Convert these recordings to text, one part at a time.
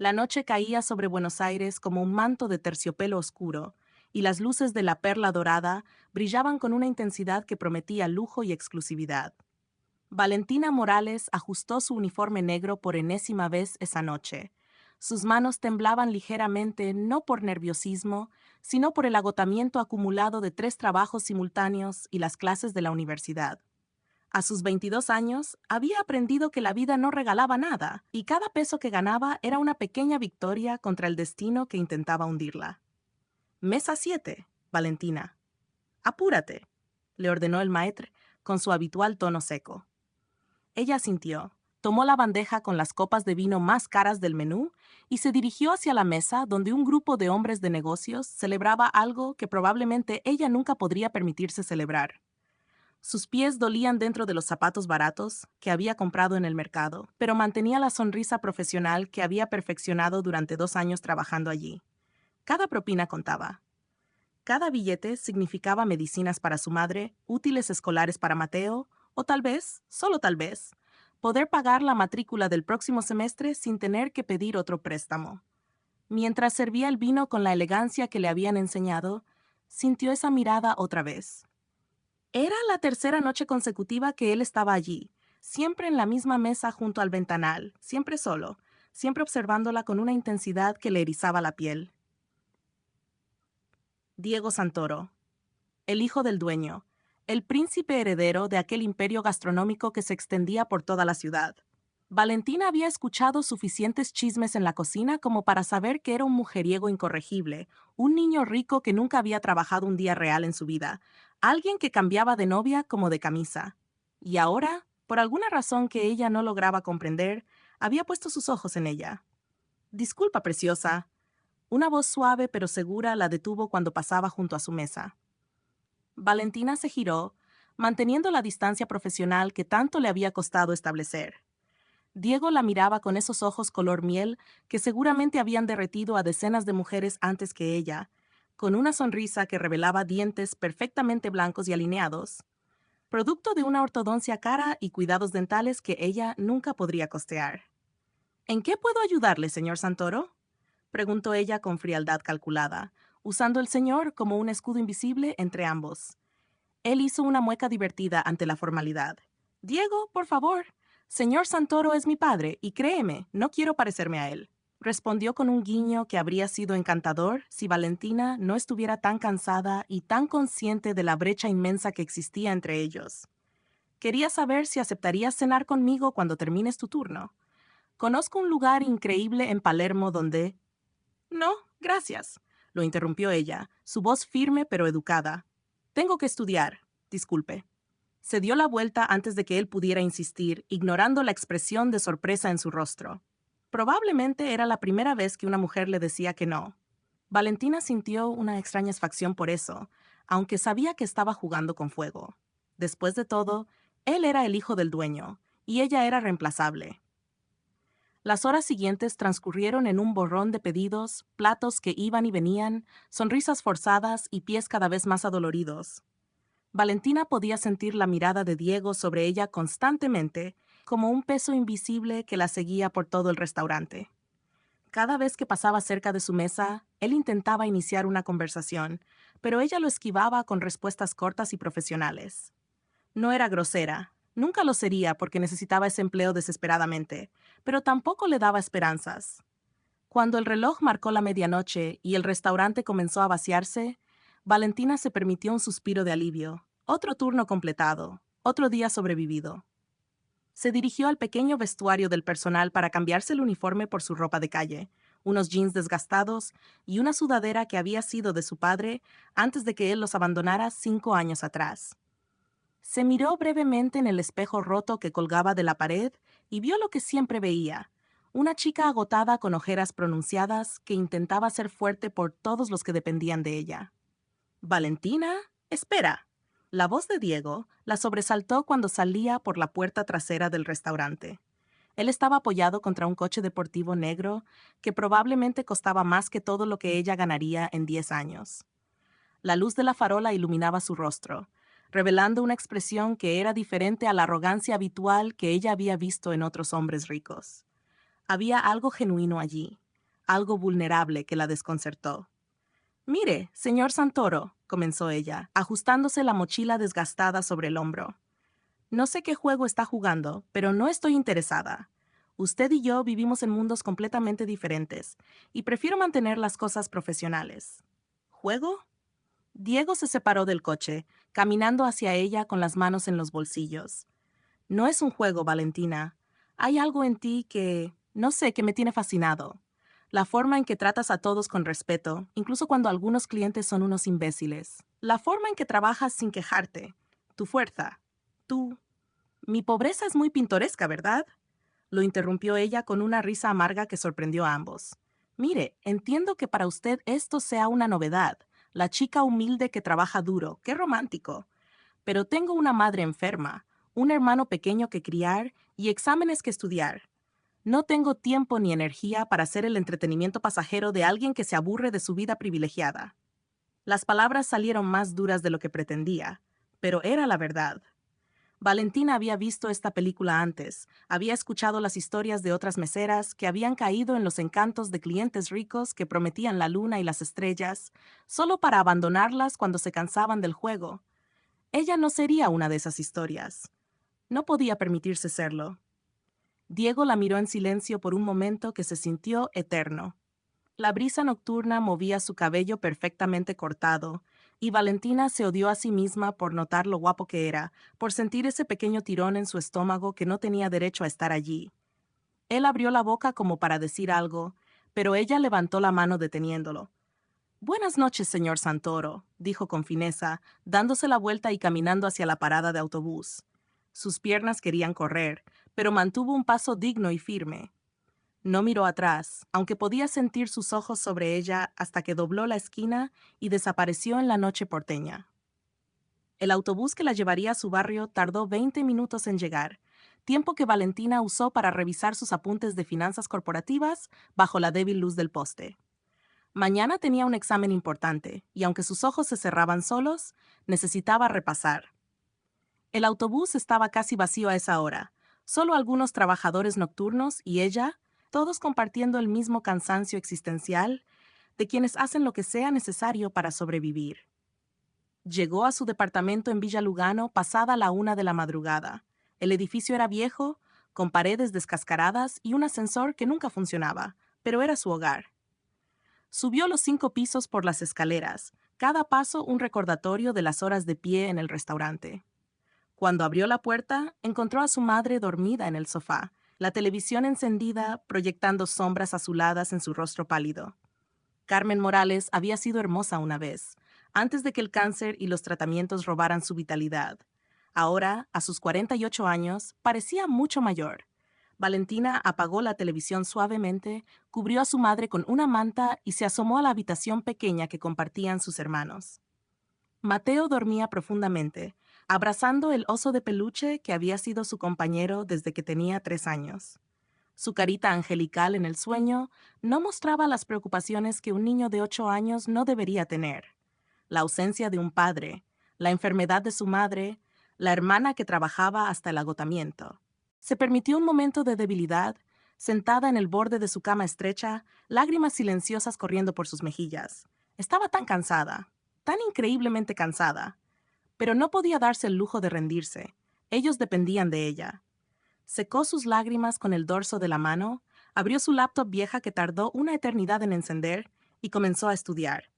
La noche caía sobre Buenos Aires como un manto de terciopelo oscuro, y las luces de la perla dorada brillaban con una intensidad que prometía lujo y exclusividad. Valentina Morales ajustó su uniforme negro por enésima vez esa noche. Sus manos temblaban ligeramente no por nerviosismo, sino por el agotamiento acumulado de 3 trabajos simultáneos y las clases de la universidad. A sus 22 años, había aprendido que la vida no regalaba nada, y cada peso que ganaba era una pequeña victoria contra el destino que intentaba hundirla. Mesa 7, Valentina. Apúrate, le ordenó el maître con su habitual tono seco. Ella asintió, tomó la bandeja con las copas de vino más caras del menú y se dirigió hacia la mesa donde un grupo de hombres de negocios celebraba algo que probablemente ella nunca podría permitirse celebrar. Sus pies dolían dentro de los zapatos baratos que había comprado en el mercado, pero mantenía la sonrisa profesional que había perfeccionado durante 2 años trabajando allí. Cada propina contaba. Cada billete significaba medicinas para su madre, útiles escolares para Mateo, o tal vez, solo tal vez, poder pagar la matrícula del próximo semestre sin tener que pedir otro préstamo. Mientras servía el vino con la elegancia que le habían enseñado, sintió esa mirada otra vez. Era la tercera noche consecutiva que él estaba allí, siempre en la misma mesa junto al ventanal, siempre solo, siempre observándola con una intensidad que le erizaba la piel. Diego Santoro, el hijo del dueño, el príncipe heredero de aquel imperio gastronómico que se extendía por toda la ciudad. Valentina había escuchado suficientes chismes en la cocina como para saber que era un mujeriego incorregible, un niño rico que nunca había trabajado un día real en su vida, alguien que cambiaba de novia como de camisa. Y ahora, por alguna razón que ella no lograba comprender, había puesto sus ojos en ella. Disculpa, preciosa. Una voz suave pero segura la detuvo cuando pasaba junto a su mesa. Valentina se giró, manteniendo la distancia profesional que tanto le había costado establecer. Diego la miraba con esos ojos color miel que seguramente habían derretido a decenas de mujeres antes que ella, con una sonrisa que revelaba dientes perfectamente blancos y alineados, producto de una ortodoncia cara y cuidados dentales que ella nunca podría costear. ¿En qué puedo ayudarle, señor Santoro?, preguntó ella con frialdad calculada, usando el señor como un escudo invisible entre ambos. Él hizo una mueca divertida ante la formalidad. Diego, por favor. Señor Santoro es mi padre, y créeme, no quiero parecerme a él. Respondió con un guiño que habría sido encantador si Valentina no estuviera tan cansada y tan consciente de la brecha inmensa que existía entre ellos. Quería saber si aceptarías cenar conmigo cuando termines tu turno. Conozco un lugar increíble en Palermo donde... No, gracias, lo interrumpió ella, su voz firme pero educada. Tengo que estudiar, disculpe. Se dio la vuelta antes de que él pudiera insistir, ignorando la expresión de sorpresa en su rostro. Probablemente era la primera vez que una mujer le decía que no. Valentina sintió una extraña satisfacción por eso, aunque sabía que estaba jugando con fuego. Después de todo, él era el hijo del dueño, y ella era reemplazable. Las horas siguientes transcurrieron en un borrón de pedidos, platos que iban y venían, sonrisas forzadas y pies cada vez más adoloridos. Valentina podía sentir la mirada de Diego sobre ella constantemente, como un peso invisible que la seguía por todo el restaurante. Cada vez que pasaba cerca de su mesa, él intentaba iniciar una conversación, pero ella lo esquivaba con respuestas cortas y profesionales. No era grosera, nunca lo sería porque necesitaba ese empleo desesperadamente, pero tampoco le daba esperanzas. Cuando el reloj marcó la medianoche y el restaurante comenzó a vaciarse, Valentina se permitió un suspiro de alivio. Otro turno completado, otro día sobrevivido. Se dirigió al pequeño vestuario del personal para cambiarse el uniforme por su ropa de calle, unos jeans desgastados y una sudadera que había sido de su padre antes de que él los abandonara 5 años atrás. Se miró brevemente en el espejo roto que colgaba de la pared y vio lo que siempre veía, una chica agotada con ojeras pronunciadas que intentaba ser fuerte por todos los que dependían de ella. «Valentina, espera». La voz de Diego la sobresaltó cuando salía por la puerta trasera del restaurante. Él estaba apoyado contra un coche deportivo negro que probablemente costaba más que todo lo que ella ganaría en 10 años. La luz de la farola iluminaba su rostro, revelando una expresión que era diferente a la arrogancia habitual que ella había visto en otros hombres ricos. Había algo genuino allí, algo vulnerable que la desconcertó. Mire, señor Santoro, comenzó ella, ajustándose la mochila desgastada sobre el hombro. No sé qué juego está jugando, pero no estoy interesada. Usted y yo vivimos en mundos completamente diferentes, y prefiero mantener las cosas profesionales. ¿Juego? Diego se separó del coche, caminando hacia ella con las manos en los bolsillos. No es un juego, Valentina. Hay algo en ti que, no sé, que me tiene fascinado. La forma en que tratas a todos con respeto, incluso cuando algunos clientes son unos imbéciles. La forma en que trabajas sin quejarte. Tu fuerza. Tu... Mi pobreza es muy pintoresca, ¿verdad? Lo interrumpió ella con una risa amarga que sorprendió a ambos. Mire, entiendo que para usted esto sea una novedad. La chica humilde que trabaja duro. ¡Qué romántico! Pero tengo una madre enferma, un hermano pequeño que criar y exámenes que estudiar. No tengo tiempo ni energía para ser el entretenimiento pasajero de alguien que se aburre de su vida privilegiada. Las palabras salieron más duras de lo que pretendía, pero era la verdad. Valentina había visto esta película antes, había escuchado las historias de otras meseras que habían caído en los encantos de clientes ricos que prometían la luna y las estrellas, solo para abandonarlas cuando se cansaban del juego. Ella no sería una de esas historias. No podía permitirse serlo. Diego la miró en silencio por un momento que se sintió eterno. La brisa nocturna movía su cabello perfectamente cortado, y Valentina se odió a sí misma por notar lo guapo que era, por sentir ese pequeño tirón en su estómago que no tenía derecho a estar allí. Él abrió la boca como para decir algo, pero ella levantó la mano deteniéndolo. Buenas noches, señor Santoro, dijo con fineza, dándose la vuelta y caminando hacia la parada de autobús. Sus piernas querían correr, pero mantuvo un paso digno y firme. No miró atrás, aunque podía sentir sus ojos sobre ella hasta que dobló la esquina y desapareció en la noche porteña. El autobús que la llevaría a su barrio tardó 20 minutos en llegar, tiempo que Valentina usó para revisar sus apuntes de finanzas corporativas bajo la débil luz del poste. Mañana tenía un examen importante, y aunque sus ojos se cerraban solos, necesitaba repasar. El autobús estaba casi vacío a esa hora, solo algunos trabajadores nocturnos y ella, todos compartiendo el mismo cansancio existencial de quienes hacen lo que sea necesario para sobrevivir. Llegó a su departamento en Villa Lugano pasada la 1 de la madrugada. El edificio era viejo, con paredes descascaradas y un ascensor que nunca funcionaba, pero era su hogar. Subió los 5 pisos por las escaleras, cada paso un recordatorio de las horas de pie en el restaurante. Cuando abrió la puerta, encontró a su madre dormida en el sofá, la televisión encendida, proyectando sombras azuladas en su rostro pálido. Carmen Morales había sido hermosa una vez, antes de que el cáncer y los tratamientos robaran su vitalidad. Ahora, a sus 48 años, parecía mucho mayor. Valentina apagó la televisión suavemente, cubrió a su madre con una manta y se asomó a la habitación pequeña que compartían sus hermanos. Mateo dormía profundamente, abrazando el oso de peluche que había sido su compañero desde que tenía 3 años. Su carita angelical en el sueño no mostraba las preocupaciones que un niño de 8 años no debería tener. La ausencia de un padre, la enfermedad de su madre, la hermana que trabajaba hasta el agotamiento. Se permitió un momento de debilidad, sentada en el borde de su cama estrecha, lágrimas silenciosas corriendo por sus mejillas. Estaba tan cansada, tan increíblemente cansada, pero no podía darse el lujo de rendirse. Ellos dependían de ella. Secó sus lágrimas con el dorso de la mano, abrió su laptop vieja que tardó una eternidad en encender y comenzó a estudiar.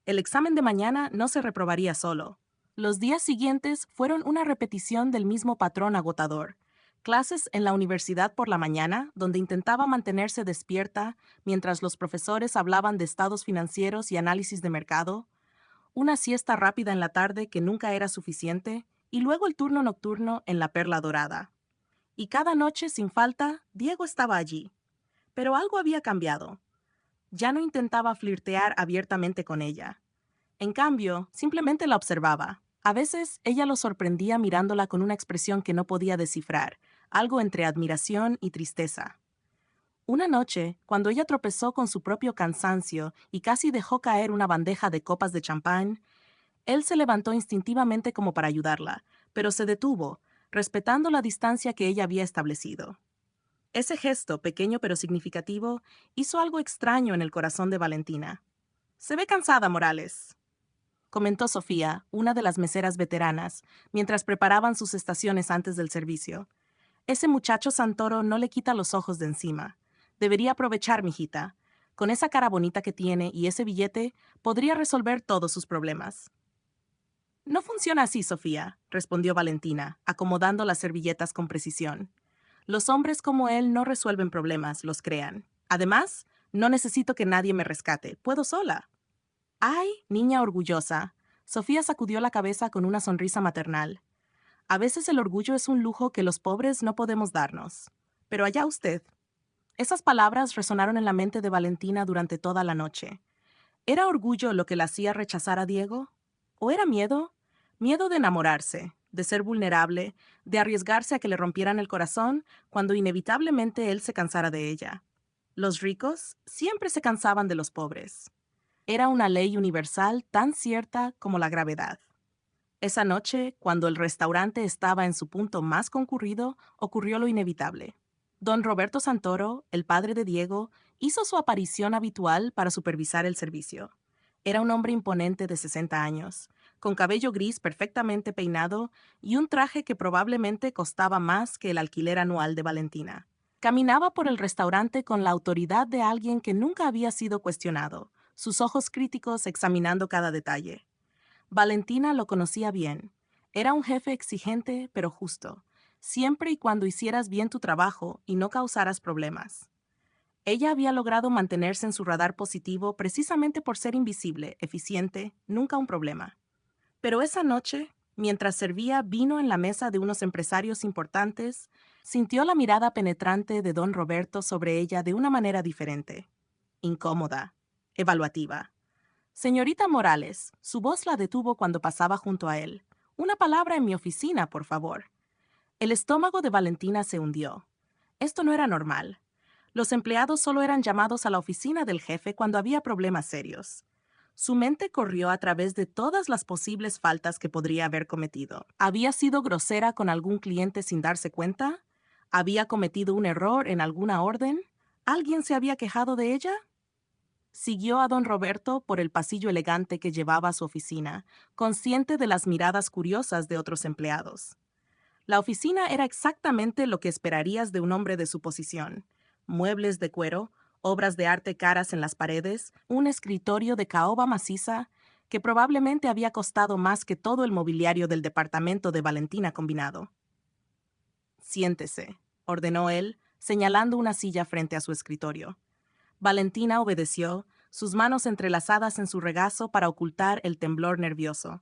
El examen de mañana no se reprobaría solo. Los días siguientes fueron una repetición del mismo patrón agotador. Clases en la universidad por la mañana, donde intentaba mantenerse despierta mientras los profesores hablaban de estados financieros y análisis de mercado. Una siesta rápida en la tarde que nunca era suficiente, y luego el turno nocturno en la Perla Dorada. Y cada noche, sin falta, Diego estaba allí. Pero algo había cambiado. Ya no intentaba flirtear abiertamente con ella. En cambio, simplemente la observaba. A veces ella lo sorprendía mirándola con una expresión que no podía descifrar, algo entre admiración y tristeza. Una noche, cuando ella tropezó con su propio cansancio y casi dejó caer una bandeja de copas de champán, él se levantó instintivamente como para ayudarla, pero se detuvo, respetando la distancia que ella había establecido. Ese gesto, pequeño pero significativo, hizo algo extraño en el corazón de Valentina. Se ve cansada, Morales, comentó Sofía, una de las meseras veteranas, mientras preparaban sus estaciones antes del servicio. Ese muchacho Santoro no le quita los ojos de encima. Debería aprovechar, mijita. Con esa cara bonita que tiene y ese billete, podría resolver todos sus problemas. No funciona así, Sofía, respondió Valentina, acomodando las servilletas con precisión. Los hombres como él no resuelven problemas, los crean. Además, no necesito que nadie me rescate, puedo sola. ¡Ay, niña orgullosa! Sofía sacudió la cabeza con una sonrisa maternal. A veces el orgullo es un lujo que los pobres no podemos darnos. Pero allá usted. Esas palabras resonaron en la mente de Valentina durante toda la noche. ¿Era orgullo lo que la hacía rechazar a Diego? ¿O era miedo? Miedo de enamorarse, de ser vulnerable, de arriesgarse a que le rompieran el corazón cuando inevitablemente él se cansara de ella. Los ricos siempre se cansaban de los pobres. Era una ley universal tan cierta como la gravedad. Esa noche, cuando el restaurante estaba en su punto más concurrido, ocurrió lo inevitable. Don Roberto Santoro, el padre de Diego, hizo su aparición habitual para supervisar el servicio. Era un hombre imponente de 60 años, con cabello gris perfectamente peinado y un traje que probablemente costaba más que el alquiler anual de Valentina. Caminaba por el restaurante con la autoridad de alguien que nunca había sido cuestionado, sus ojos críticos examinando cada detalle. Valentina lo conocía bien. Era un jefe exigente, pero justo, siempre y cuando hicieras bien tu trabajo y no causaras problemas. Ella había logrado mantenerse en su radar positivo precisamente por ser invisible, eficiente, nunca un problema. Pero esa noche, mientras servía vino en la mesa de unos empresarios importantes, sintió la mirada penetrante de don Roberto sobre ella de una manera diferente, incómoda, evaluativa. Señorita Morales, su voz la detuvo cuando pasaba junto a él. Una palabra en mi oficina, por favor. El estómago de Valentina se hundió. Esto no era normal. Los empleados solo eran llamados a la oficina del jefe cuando había problemas serios. Su mente corrió a través de todas las posibles faltas que podría haber cometido. ¿Había sido grosera con algún cliente sin darse cuenta? ¿Había cometido un error en alguna orden? ¿Alguien se había quejado de ella? Siguió a don Roberto por el pasillo elegante que llevaba a su oficina, consciente de las miradas curiosas de otros empleados. La oficina era exactamente lo que esperarías de un hombre de su posición. Muebles de cuero, obras de arte caras en las paredes, un escritorio de caoba maciza que probablemente había costado más que todo el mobiliario del departamento de Valentina combinado. Siéntese, ordenó él, señalando una silla frente a su escritorio. Valentina obedeció, sus manos entrelazadas en su regazo para ocultar el temblor nervioso.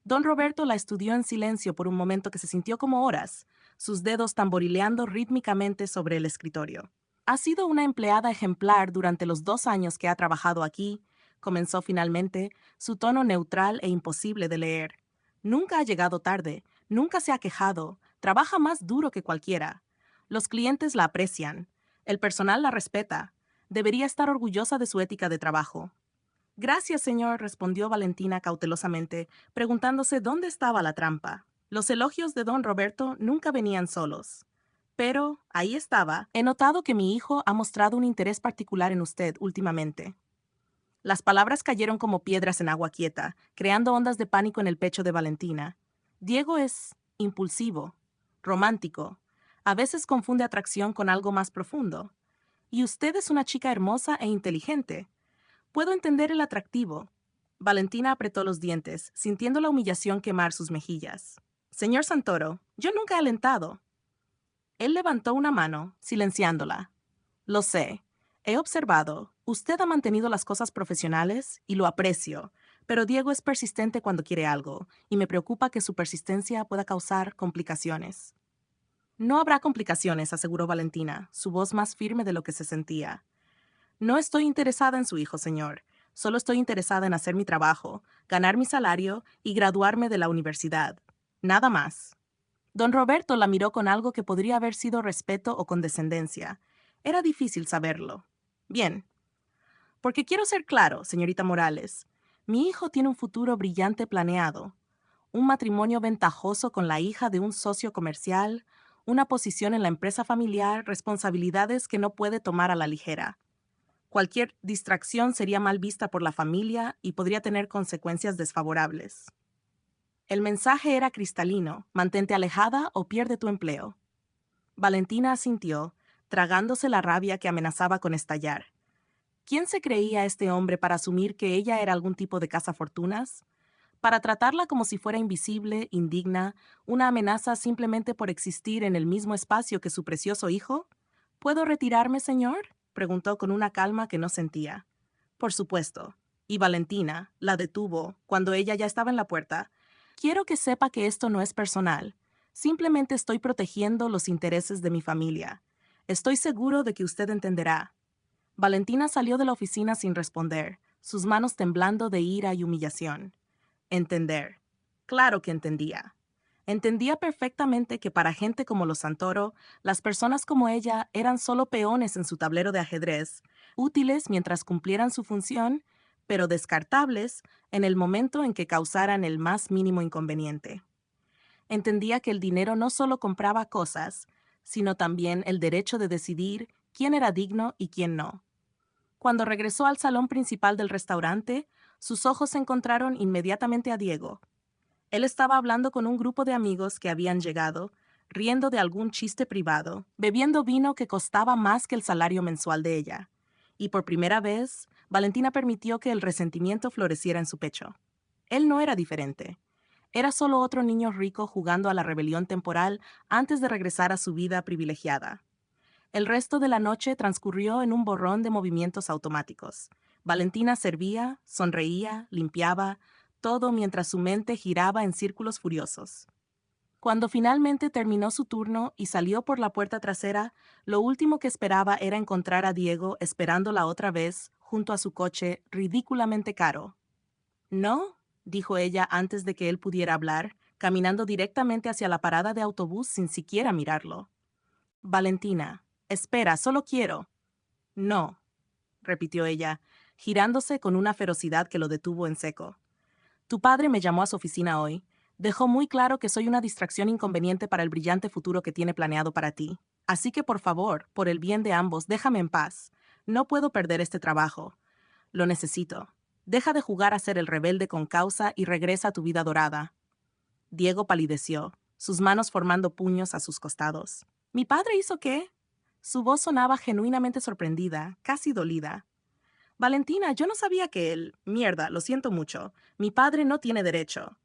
Don Roberto la estudió en silencio por un momento que se sintió como horas, sus dedos tamborileando rítmicamente sobre el escritorio. Ha sido una empleada ejemplar durante los 2 años que ha trabajado aquí, comenzó finalmente, su tono neutral e imposible de leer. Nunca ha llegado tarde, nunca se ha quejado, trabaja más duro que cualquiera. Los clientes la aprecian, el personal la respeta. Debería estar orgullosa de su ética de trabajo. Gracias, señor, respondió Valentina cautelosamente, preguntándose dónde estaba la trampa. Los elogios de don Roberto nunca venían solos. Pero, ahí estaba, he notado que mi hijo ha mostrado un interés particular en usted últimamente. Las palabras cayeron como piedras en agua quieta, creando ondas de pánico en el pecho de Valentina. Diego es impulsivo, romántico. A veces confunde atracción con algo más profundo. Y usted es una chica hermosa e inteligente. Puedo entender el atractivo. Valentina apretó los dientes, sintiendo la humillación quemar sus mejillas. Señor Santoro, yo nunca he alentado. Él levantó una mano, silenciándola. Lo sé. He observado. Usted ha mantenido las cosas profesionales y lo aprecio, pero Diego es persistente cuando quiere algo, y me preocupa que su persistencia pueda causar complicaciones. No habrá complicaciones, aseguró Valentina, su voz más firme de lo que se sentía. No estoy interesada en su hijo, señor. Solo estoy interesada en hacer mi trabajo, ganar mi salario y graduarme de la universidad. Nada más. Don Roberto la miró con algo que podría haber sido respeto o condescendencia. Era difícil saberlo. Bien. Porque quiero ser claro, señorita Morales. Mi hijo tiene un futuro brillante planeado. Un matrimonio ventajoso con la hija de un socio comercial, una posición en la empresa familiar, responsabilidades que no puede tomar a la ligera. Cualquier distracción sería mal vista por la familia y podría tener consecuencias desfavorables. El mensaje era cristalino: mantente alejada o pierde tu empleo. Valentina asintió, tragándose la rabia que amenazaba con estallar. ¿Quién se creía este hombre para asumir que ella era algún tipo de cazafortunas? Para tratarla como si fuera invisible, indigna, una amenaza simplemente por existir en el mismo espacio que su precioso hijo? ¿Puedo retirarme, señor?, preguntó con una calma que no sentía. Por supuesto. Y Valentina la detuvo cuando ella ya estaba en la puerta. Quiero que sepa que esto no es personal. Simplemente estoy protegiendo los intereses de mi familia. Estoy seguro de que usted entenderá. Valentina salió de la oficina sin responder, sus manos temblando de ira y humillación. Entender. Claro que entendía. Entendía perfectamente que para gente como los Santoro, las personas como ella eran solo peones en su tablero de ajedrez, útiles mientras cumplieran su función, pero descartables en el momento en que causaran el más mínimo inconveniente. Entendía que el dinero no solo compraba cosas, sino también el derecho de decidir quién era digno y quién no. Cuando regresó al salón principal del restaurante, sus ojos se encontraron inmediatamente a Diego. Él estaba hablando con un grupo de amigos que habían llegado, riendo de algún chiste privado, bebiendo vino que costaba más que el salario mensual de ella. Y por primera vez, Valentina permitió que el resentimiento floreciera en su pecho. Él no era diferente. Era solo otro niño rico jugando a la rebelión temporal antes de regresar a su vida privilegiada. El resto de la noche transcurrió en un borrón de movimientos automáticos. Valentina servía, sonreía, limpiaba, todo mientras su mente giraba en círculos furiosos. Cuando finalmente terminó su turno y salió por la puerta trasera, lo último que esperaba era encontrar a Diego esperándola otra vez junto a su coche ridículamente caro. «No», dijo ella antes de que él pudiera hablar, caminando directamente hacia la parada de autobús sin siquiera mirarlo. «Valentina, espera, solo quiero». «No», repitió ella, girándose con una ferocidad que lo detuvo en seco. «Tu padre me llamó a su oficina hoy. Dejó muy claro que soy una distracción inconveniente para el brillante futuro que tiene planeado para ti. Así que, por favor, por el bien de ambos, déjame en paz. No puedo perder este trabajo. Lo necesito. Deja de jugar a ser el rebelde con causa y regresa a tu vida dorada». Diego palideció, sus manos formando puños a sus costados. «¿Mi padre hizo qué?». Su voz sonaba genuinamente sorprendida, casi dolida. «Valentina, yo no sabía que él... Mierda, lo siento mucho. Mi padre no tiene derecho».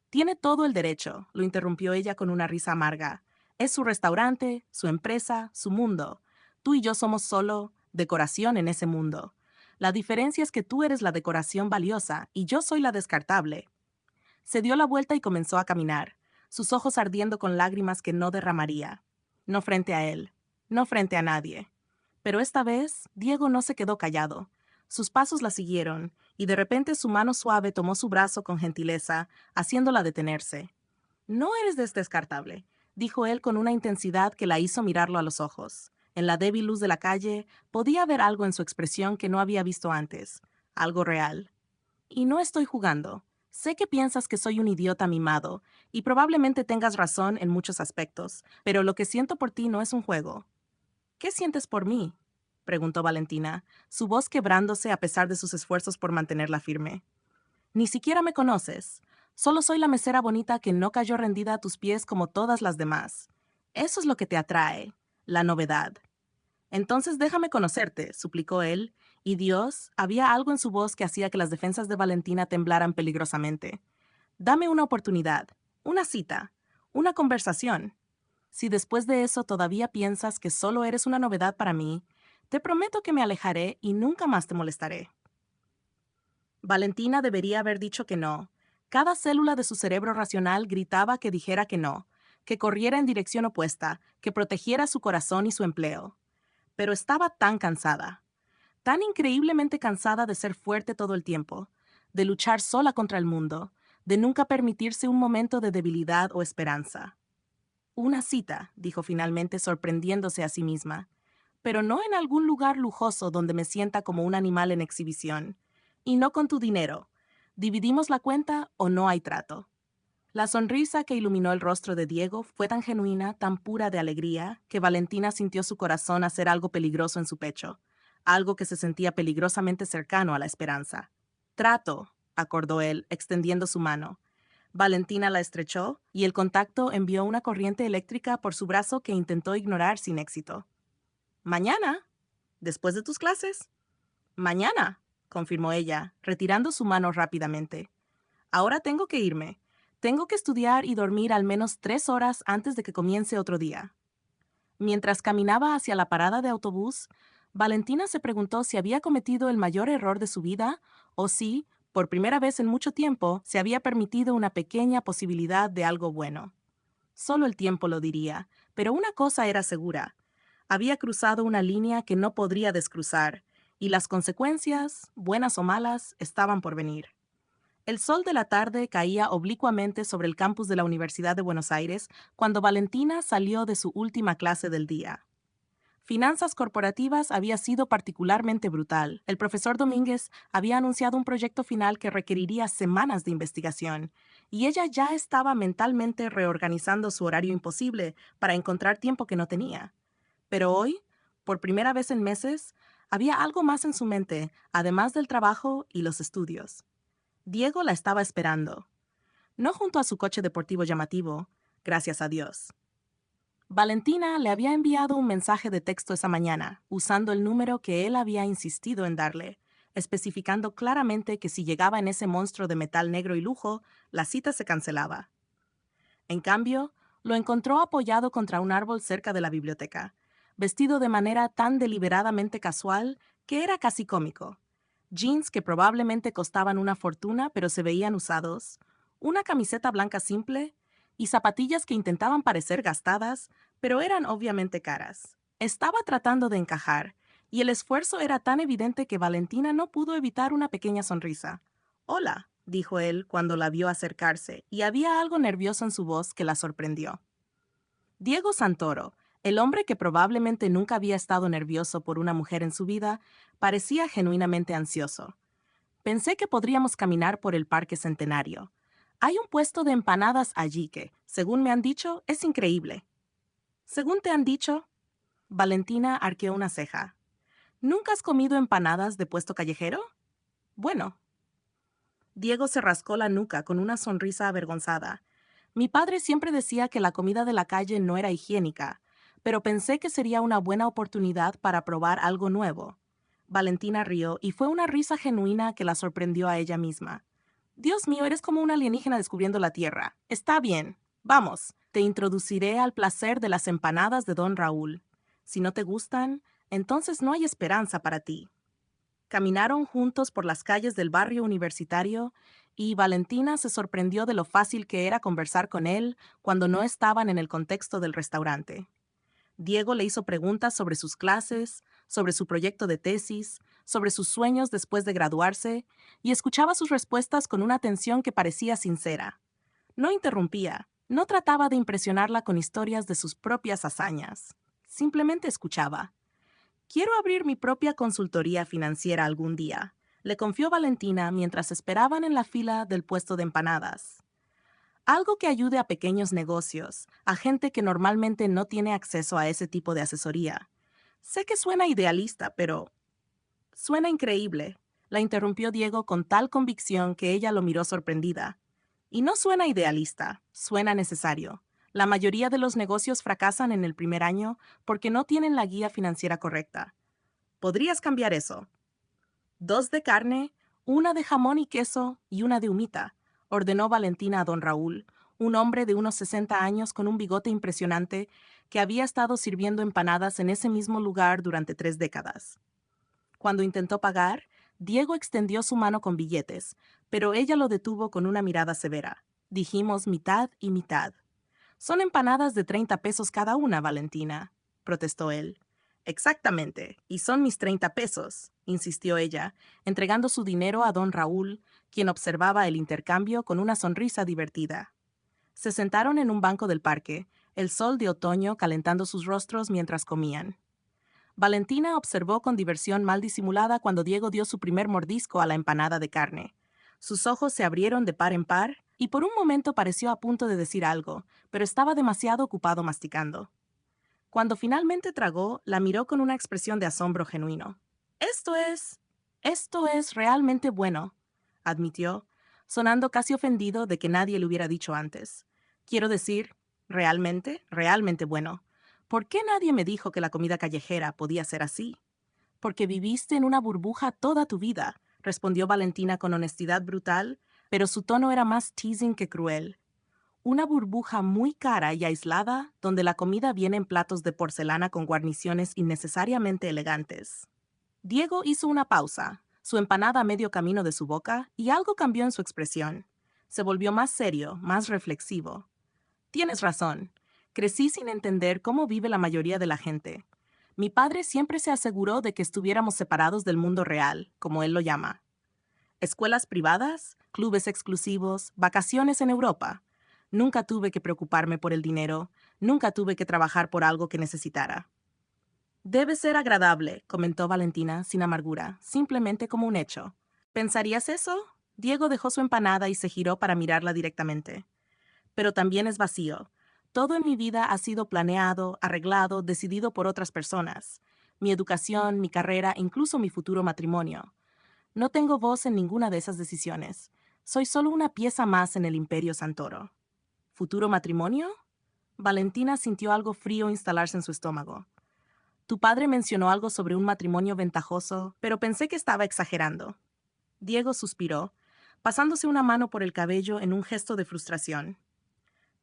«Tiene todo el derecho», lo interrumpió ella con una risa amarga. «Es su restaurante, su empresa, su mundo. Tú y yo somos solo decoración en ese mundo. La diferencia es que tú eres la decoración valiosa y yo soy la descartable». Se dio la vuelta y comenzó a caminar, sus ojos ardiendo con lágrimas que no derramaría. No frente a él, no frente a nadie. Pero esta vez, Diego no se quedó callado. Sus pasos la siguieron, y de repente su mano suave tomó su brazo con gentileza, haciéndola detenerse. «No eres descartable», dijo él con una intensidad que la hizo mirarlo a los ojos. En la débil luz de la calle, podía ver algo en su expresión que no había visto antes, algo real. «Y no estoy jugando. Sé que piensas que soy un idiota mimado, y probablemente tengas razón en muchos aspectos, pero lo que siento por ti no es un juego». «¿Qué sientes por mí?», preguntó Valentina, su voz quebrándose a pesar de sus esfuerzos por mantenerla firme. «Ni siquiera me conoces. Solo soy la mesera bonita que no cayó rendida a tus pies como todas las demás. Eso es lo que te atrae, la novedad». «Entonces déjame conocerte», suplicó él, y Dios, había algo en su voz que hacía que las defensas de Valentina temblaran peligrosamente. «Dame una oportunidad, una cita, una conversación. Si después de eso todavía piensas que solo eres una novedad para mí, te prometo que me alejaré y nunca más te molestaré». Valentina debería haber dicho que no. Cada célula de su cerebro racional gritaba que dijera que no, que corriera en dirección opuesta, que protegiera su corazón y su empleo. Pero estaba tan cansada, tan increíblemente cansada de ser fuerte todo el tiempo, de luchar sola contra el mundo, de nunca permitirse un momento de debilidad o esperanza. «Una cita», dijo finalmente sorprendiéndose a sí misma, «pero no en algún lugar lujoso donde me sienta como un animal en exhibición. Y no con tu dinero. ¿Dividimos la cuenta o no hay trato?». La sonrisa que iluminó el rostro de Diego fue tan genuina, tan pura de alegría, que Valentina sintió su corazón hacer algo peligroso en su pecho, algo que se sentía peligrosamente cercano a la esperanza. Trato, acordó él, extendiendo su mano. Valentina la estrechó y el contacto envió una corriente eléctrica por su brazo que intentó ignorar sin éxito. Mañana, después de tus clases. Mañana, confirmó ella, retirando su mano rápidamente. Ahora tengo que irme. Tengo que estudiar y dormir al menos 3 horas antes de que comience otro día. Mientras caminaba hacia la parada de autobús, Valentina se preguntó si había cometido el mayor error de su vida o si, por primera vez en mucho tiempo, se había permitido una pequeña posibilidad de algo bueno. Solo el tiempo lo diría, pero una cosa era segura. Había cruzado una línea que no podría descruzar, y las consecuencias, buenas o malas, estaban por venir. El sol de la tarde caía oblicuamente sobre el campus de la Universidad de Buenos Aires cuando Valentina salió de su última clase del día. Finanzas corporativas había sido particularmente brutal. El profesor Domínguez había anunciado un proyecto final que requeriría semanas de investigación, y ella ya estaba mentalmente reorganizando su horario imposible para encontrar tiempo que no tenía. Pero hoy, por primera vez en meses, había algo más en su mente, además del trabajo y los estudios. Diego la estaba esperando. No junto a su coche deportivo llamativo, gracias a Dios. Valentina le había enviado un mensaje de texto esa mañana, usando el número que él había insistido en darle, especificando claramente que si llegaba en ese monstruo de metal negro y lujo, la cita se cancelaba. En cambio, lo encontró apoyado contra un árbol cerca de la biblioteca, vestido de manera tan deliberadamente casual que era casi cómico. Jeans que probablemente costaban una fortuna pero se veían usados, una camiseta blanca simple y zapatillas que intentaban parecer gastadas, pero eran obviamente caras. Estaba tratando de encajar, y el esfuerzo era tan evidente que Valentina no pudo evitar una pequeña sonrisa. Hola, dijo él cuando la vio acercarse, y había algo nervioso en su voz que la sorprendió. Diego Santoro, el hombre que probablemente nunca había estado nervioso por una mujer en su vida, parecía genuinamente ansioso. Pensé que podríamos caminar por el Parque Centenario. Hay un puesto de empanadas allí que, según me han dicho, es increíble. Según te han dicho, Valentina arqueó una ceja. ¿Nunca has comido empanadas de puesto callejero? Bueno. Diego se rascó la nuca con una sonrisa avergonzada. Mi padre siempre decía que la comida de la calle no era higiénica, pero pensé que sería una buena oportunidad para probar algo nuevo. Valentina rió y fue una risa genuina que la sorprendió a ella misma. Dios mío, eres como un alienígena descubriendo la Tierra. Está bien. Vamos, te introduciré al placer de las empanadas de Don Raúl. Si no te gustan, entonces no hay esperanza para ti. Caminaron juntos por las calles del barrio universitario y Valentina se sorprendió de lo fácil que era conversar con él cuando no estaban en el contexto del restaurante. Diego le hizo preguntas sobre sus clases, sobre su proyecto de tesis, sobre sus sueños después de graduarse, y escuchaba sus respuestas con una atención que parecía sincera. No interrumpía, no trataba de impresionarla con historias de sus propias hazañas. Simplemente escuchaba. Quiero abrir mi propia consultoría financiera algún día, le confió Valentina mientras esperaban en la fila del puesto de empanadas. Algo que ayude a pequeños negocios, a gente que normalmente no tiene acceso a ese tipo de asesoría. Sé que suena idealista, pero... Suena increíble, la interrumpió Diego con tal convicción que ella lo miró sorprendida. Y no suena idealista, suena necesario. La mayoría de los negocios fracasan en el primer año porque no tienen la guía financiera correcta. ¿Podrías cambiar eso? 2 de carne, una de jamón y queso y una de humita, ordenó Valentina a don Raúl, un hombre de unos 60 años con un bigote impresionante que había estado sirviendo empanadas en ese mismo lugar durante 3 décadas. Cuando intentó pagar, Diego extendió su mano con billetes, pero ella lo detuvo con una mirada severa. Dijimos mitad y mitad. Son empanadas de 30 pesos cada una, Valentina, protestó él. Exactamente, y son mis 30 pesos, insistió ella, entregando su dinero a don Raúl, quien observaba el intercambio con una sonrisa divertida. Se sentaron en un banco del parque, el sol de otoño calentando sus rostros mientras comían. Valentina observó con diversión mal disimulada cuando Diego dio su primer mordisco a la empanada de carne. Sus ojos se abrieron de par en par, y por un momento pareció a punto de decir algo, pero estaba demasiado ocupado masticando. Cuando finalmente tragó, la miró con una expresión de asombro genuino. Esto es realmente bueno, admitió, sonando casi ofendido de que nadie le hubiera dicho antes. Quiero decir, realmente bueno. ¿Por qué nadie me dijo que la comida callejera podía ser así? Porque viviste en una burbuja toda tu vida, respondió Valentina con honestidad brutal, pero su tono era más teasing que cruel. Una burbuja muy cara y aislada, donde la comida viene en platos de porcelana con guarniciones innecesariamente elegantes. Diego hizo una pausa, su empanada a medio camino de su boca, y algo cambió en su expresión. Se volvió más serio, más reflexivo. Tienes razón. Crecí sin entender cómo vive la mayoría de la gente. Mi padre siempre se aseguró de que estuviéramos separados del mundo real, como él lo llama. Escuelas privadas, clubes exclusivos, vacaciones en Europa. Nunca tuve que preocuparme por el dinero, nunca tuve que trabajar por algo que necesitara. Debe ser agradable, comentó Valentina sin amargura, simplemente como un hecho. ¿Pensarías eso? Diego dejó su empanada y se giró para mirarla directamente. Pero también es vacío. Todo en mi vida ha sido planeado, arreglado, decidido por otras personas. Mi educación, mi carrera, incluso mi futuro matrimonio. No tengo voz en ninguna de esas decisiones. Soy solo una pieza más en el Imperio Santoro. ¿Futuro matrimonio? Valentina sintió algo frío instalarse en su estómago. Tu padre mencionó algo sobre un matrimonio ventajoso, pero pensé que estaba exagerando. Diego suspiró, pasándose una mano por el cabello en un gesto de frustración.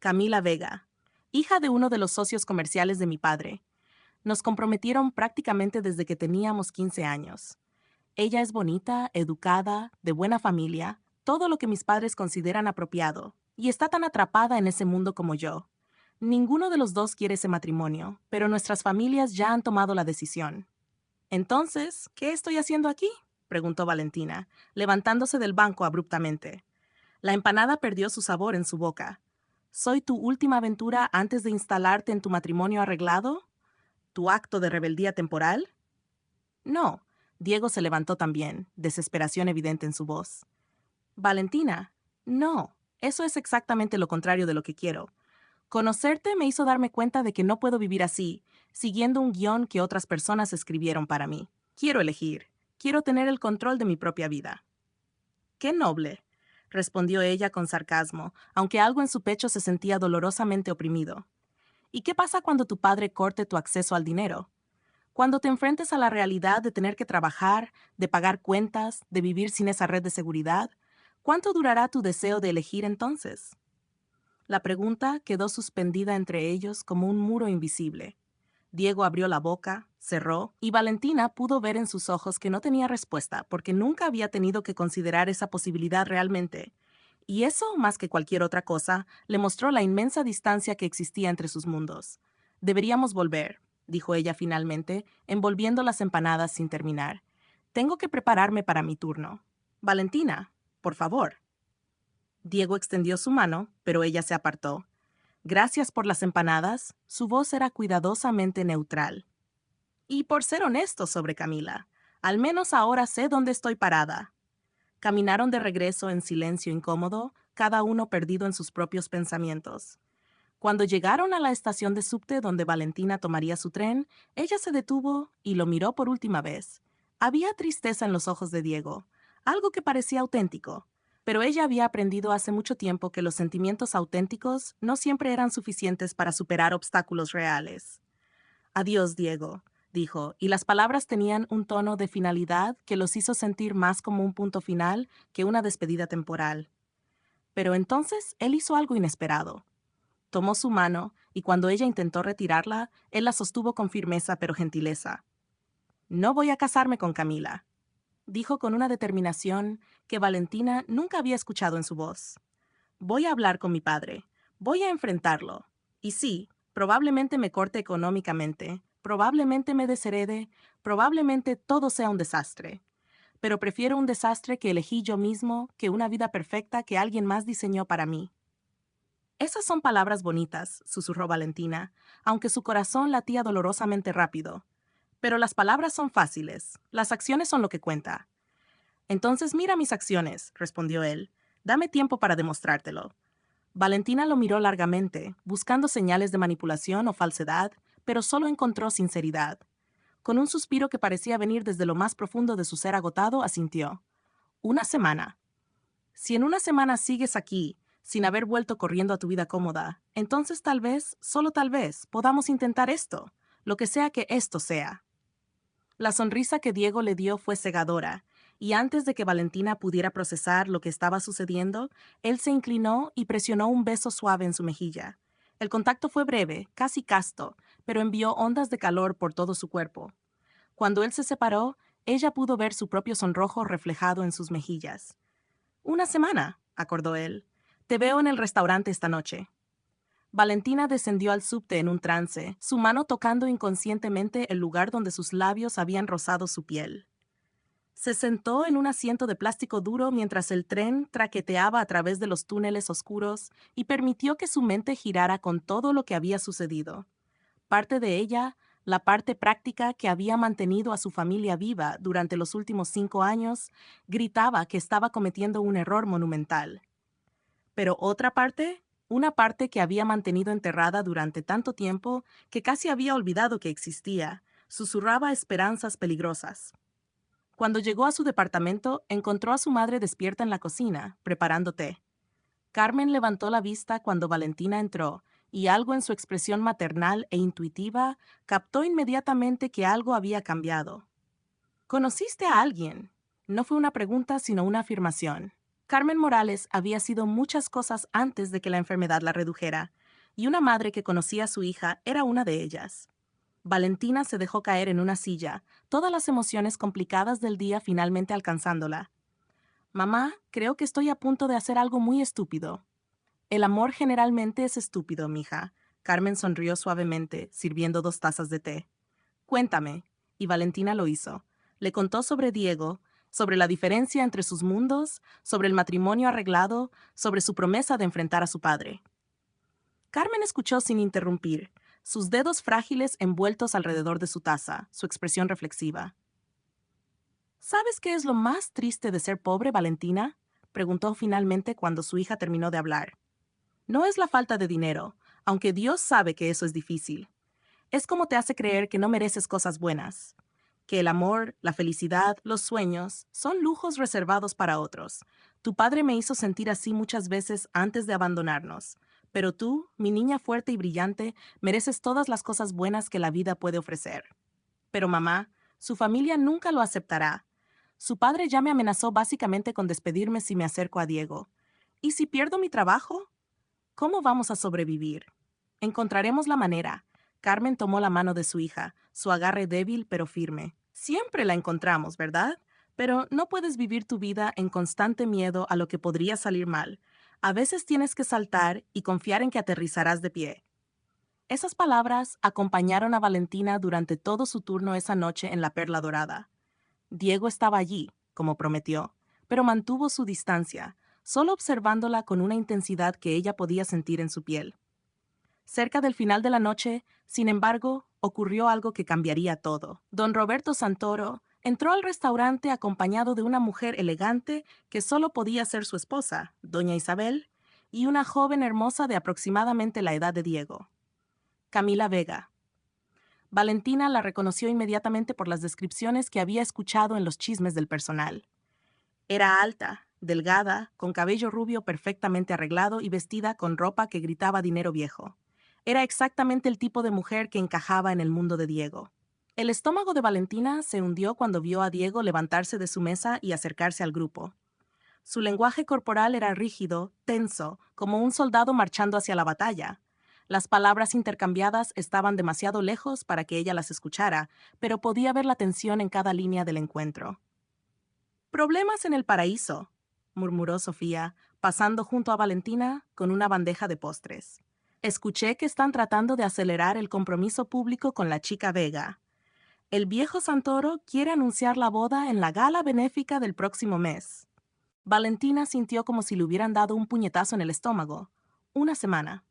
Camila Vega, hija de uno de los socios comerciales de mi padre. Nos comprometieron prácticamente desde que teníamos 15 años. Ella es bonita, educada, de buena familia, todo lo que mis padres consideran apropiado, y está tan atrapada en ese mundo como yo. Ninguno de los dos quiere ese matrimonio, pero nuestras familias ya han tomado la decisión. Entonces, ¿qué estoy haciendo aquí?, preguntó Valentina, levantándose del banco abruptamente. La empanada perdió su sabor en su boca. ¿Soy tu última aventura antes de instalarte en tu matrimonio arreglado? ¿Tu acto de rebeldía temporal? No. Diego se levantó también, desesperación evidente en su voz. Valentina, no. Eso es exactamente lo contrario de lo que quiero. Conocerte me hizo darme cuenta de que no puedo vivir así, siguiendo un guión que otras personas escribieron para mí. Quiero elegir. Quiero tener el control de mi propia vida. ¡Qué noble!, respondió ella con sarcasmo, aunque algo en su pecho se sentía dolorosamente oprimido. ¿Y qué pasa cuando tu padre corte tu acceso al dinero? Cuando te enfrentes a la realidad de tener que trabajar, de pagar cuentas, de vivir sin esa red de seguridad, ¿cuánto durará tu deseo de elegir entonces? La pregunta quedó suspendida entre ellos como un muro invisible. Diego abrió la boca, cerró, y Valentina pudo ver en sus ojos que no tenía respuesta porque nunca había tenido que considerar esa posibilidad realmente. Y eso, más que cualquier otra cosa, le mostró la inmensa distancia que existía entre sus mundos. Deberíamos volver, dijo ella finalmente, envolviendo las empanadas sin terminar. Tengo que prepararme para mi turno. Valentina, por favor. Diego extendió su mano, pero ella se apartó. Gracias por las empanadas, su voz era cuidadosamente neutral. Y por ser honesto sobre Camila, al menos ahora sé dónde estoy parada. Caminaron de regreso en silencio incómodo, cada uno perdido en sus propios pensamientos. Cuando llegaron a la estación de subte donde Valentina tomaría su tren, ella se detuvo y lo miró por última vez. Había tristeza en los ojos de Diego, algo que parecía auténtico, pero ella había aprendido hace mucho tiempo que los sentimientos auténticos no siempre eran suficientes para superar obstáculos reales. Adiós, Diego, dijo, y las palabras tenían un tono de finalidad que los hizo sentir más como un punto final que una despedida temporal. Pero entonces él hizo algo inesperado. Tomó su mano y cuando ella intentó retirarla, él la sostuvo con firmeza pero gentileza. No voy a casarme con Camila, dijo con una determinación que Valentina nunca había escuchado en su voz. Voy a hablar con mi padre, voy a enfrentarlo. Y sí, probablemente me corte económicamente, probablemente me desherede, probablemente todo sea un desastre. Pero prefiero un desastre que elegí yo mismo que una vida perfecta que alguien más diseñó para mí. Esas son palabras bonitas, susurró Valentina, aunque su corazón latía dolorosamente rápido. Pero las palabras son fáciles, las acciones son lo que cuenta. Entonces mira mis acciones, respondió él. Dame tiempo para demostrártelo. Valentina lo miró largamente, buscando señales de manipulación o falsedad, pero solo encontró sinceridad. Con un suspiro que parecía venir desde lo más profundo de su ser agotado, asintió. Una semana. Si en una semana sigues aquí, sin haber vuelto corriendo a tu vida cómoda, entonces tal vez, solo tal vez, podamos intentar esto, lo que sea que esto sea. La sonrisa que Diego le dio fue cegadora, y antes de que Valentina pudiera procesar lo que estaba sucediendo, él se inclinó y presionó un beso suave en su mejilla. El contacto fue breve, casi casto, pero envió ondas de calor por todo su cuerpo. Cuando él se separó, ella pudo ver su propio sonrojo reflejado en sus mejillas. Una semana, acordó él. Te veo en el restaurante esta noche. Valentina descendió al subte en un trance, su mano tocando inconscientemente el lugar donde sus labios habían rozado su piel. Se sentó en un asiento de plástico duro mientras el tren traqueteaba a través de los túneles oscuros y permitió que su mente girara con todo lo que había sucedido. Parte de ella, la parte práctica que había mantenido a su familia viva durante los últimos 5 años, gritaba que estaba cometiendo un error monumental. Pero otra parte, una parte que había mantenido enterrada durante tanto tiempo que casi había olvidado que existía, susurraba esperanzas peligrosas. Cuando llegó a su departamento, encontró a su madre despierta en la cocina, preparando té. Carmen levantó la vista cuando Valentina entró, y algo en su expresión maternal e intuitiva captó inmediatamente que algo había cambiado. ¿Conociste a alguien? No fue una pregunta, sino una afirmación. Carmen Morales había sido muchas cosas antes de que la enfermedad la redujera, y una madre que conocía a su hija era una de ellas. Valentina se dejó caer en una silla, todas las emociones complicadas del día finalmente alcanzándola. Mamá, creo que estoy a punto de hacer algo muy estúpido. El amor generalmente es estúpido, mija. Carmen sonrió suavemente, sirviendo 2 tazas de té. Cuéntame. Y Valentina lo hizo. Le contó sobre Diego, sobre la diferencia entre sus mundos, sobre el matrimonio arreglado, sobre su promesa de enfrentar a su padre. Carmen escuchó sin interrumpir, sus dedos frágiles envueltos alrededor de su taza, su expresión reflexiva. ¿Sabes qué es lo más triste de ser pobre, Valentina? Preguntó finalmente cuando su hija terminó de hablar. No es la falta de dinero, aunque Dios sabe que eso es difícil. Es como te hace creer que no mereces cosas buenas, que el amor, la felicidad, los sueños son lujos reservados para otros. Tu padre me hizo sentir así muchas veces antes de abandonarnos, pero tú, mi niña fuerte y brillante, mereces todas las cosas buenas que la vida puede ofrecer. Pero mamá, su familia nunca lo aceptará. Su padre ya me amenazó básicamente con despedirme si me acerco a Diego. ¿Y si pierdo mi trabajo? ¿Cómo vamos a sobrevivir? Encontraremos la manera. Carmen tomó la mano de su hija, su agarre débil pero firme. Siempre la encontramos, ¿verdad? Pero no puedes vivir tu vida en constante miedo a lo que podría salir mal. A veces tienes que saltar y confiar en que aterrizarás de pie. Esas palabras acompañaron a Valentina durante todo su turno esa noche en la Perla Dorada. Diego estaba allí, como prometió, pero mantuvo su distancia, solo observándola con una intensidad que ella podía sentir en su piel. Cerca del final de la noche, sin embargo, ocurrió algo que cambiaría todo. Don Roberto Santoro entró al restaurante acompañado de una mujer elegante que solo podía ser su esposa, doña Isabel, y una joven hermosa de aproximadamente la edad de Diego. Camila Vega. Valentina la reconoció inmediatamente por las descripciones que había escuchado en los chismes del personal. Era alta, delgada, con cabello rubio perfectamente arreglado y vestida con ropa que gritaba dinero viejo. Era exactamente el tipo de mujer que encajaba en el mundo de Diego. El estómago de Valentina se hundió cuando vio a Diego levantarse de su mesa y acercarse al grupo. Su lenguaje corporal era rígido, tenso, como un soldado marchando hacia la batalla. Las palabras intercambiadas estaban demasiado lejos para que ella las escuchara, pero podía ver la tensión en cada línea del encuentro. «Problemas en el paraíso», murmuró Sofía, pasando junto a Valentina con una bandeja de postres. «Escuché que están tratando de acelerar el compromiso público con la chica Vega. El viejo Santoro quiere anunciar la boda en la gala benéfica del próximo mes». Valentina sintió como si le hubieran dado un puñetazo en el estómago. Una semana.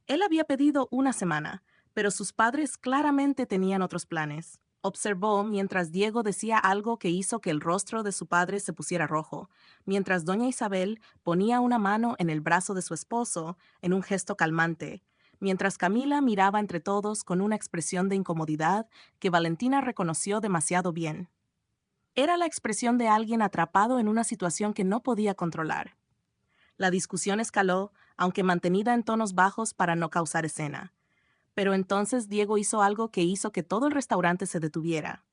Él había pedido una semana, pero sus padres claramente tenían otros planes. observó mientras Diego decía algo que hizo que el rostro de su padre se pusiera rojo, mientras doña Isabel ponía una mano en el brazo de su esposo en un gesto calmante, mientras Camila miraba entre todos con una expresión de incomodidad que Valentina reconoció demasiado bien. Era la expresión de alguien atrapado en una situación que no podía controlar. La discusión escaló, aunque mantenida en tonos bajos para no causar escena. Pero entonces Diego hizo algo que hizo que todo el restaurante se detuviera.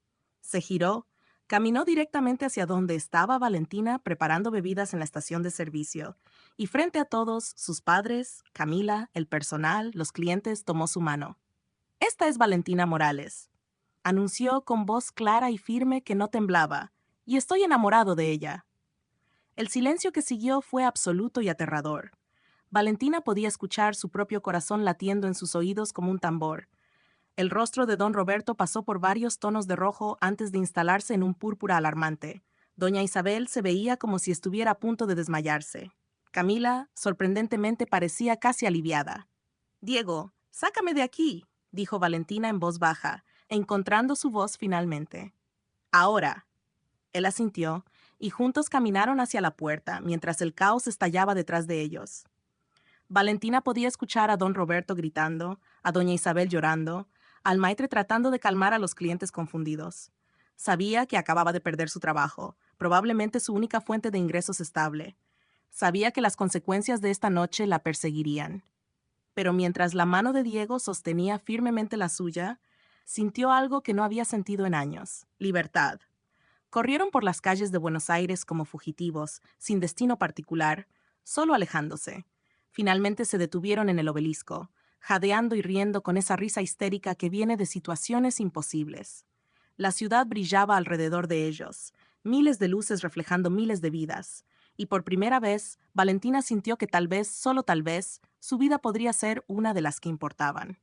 Se giró, caminó directamente hacia donde estaba Valentina preparando bebidas en la estación de servicio, y frente a todos, sus padres, Camila, el personal, los clientes, tomó su mano. Esta es Valentina Morales, anunció con voz clara y firme que no temblaba, y estoy enamorado de ella. El silencio que siguió fue absoluto y aterrador. Valentina podía escuchar su propio corazón latiendo en sus oídos como un tambor. El rostro de don Roberto pasó por varios tonos de rojo antes de instalarse en un púrpura alarmante. Doña Isabel se veía como si estuviera a punto de desmayarse. Camila, sorprendentemente, parecía casi aliviada. «Diego, sácame de aquí», dijo Valentina en voz baja, encontrando su voz finalmente. «Ahora». Él asintió, y juntos caminaron hacia la puerta, mientras el caos estallaba detrás de ellos. Valentina podía escuchar a don Roberto gritando, a doña Isabel llorando, al maitre tratando de calmar a los clientes confundidos. Sabía que acababa de perder su trabajo, probablemente su única fuente de ingresos estable. Sabía que las consecuencias de esta noche la perseguirían. Pero mientras la mano de Diego sostenía firmemente la suya, sintió algo que no había sentido en años: libertad. Corrieron por las calles de Buenos Aires como fugitivos, sin destino particular, solo alejándose. Finalmente se detuvieron en el obelisco, jadeando y riendo con esa risa histérica que viene de situaciones imposibles. La ciudad brillaba alrededor de ellos, miles de luces reflejando miles de vidas, y por primera vez Valentina sintió que tal vez, solo tal vez, su vida podría ser una de las que importaban.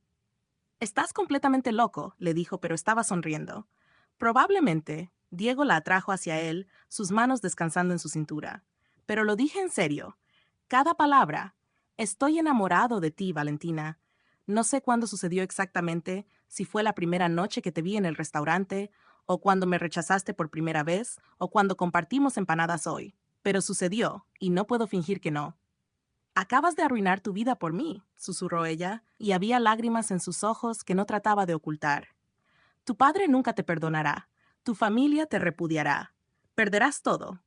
«Estás completamente loco», le dijo, pero estaba sonriendo. Probablemente, Diego la atrajo hacia él, sus manos descansando en su cintura. «Pero lo dije en serio. Cada palabra. Estoy enamorado de ti, Valentina. No sé cuándo sucedió exactamente, si fue la primera noche que te vi en el restaurante, o cuando me rechazaste por primera vez, o cuando compartimos empanadas hoy. Pero sucedió, y no puedo fingir que no». «Acabas de arruinar tu vida por mí», susurró ella, y había lágrimas en sus ojos que no trataba de ocultar. «Tu padre nunca te perdonará. Tu familia te repudiará. Perderás todo».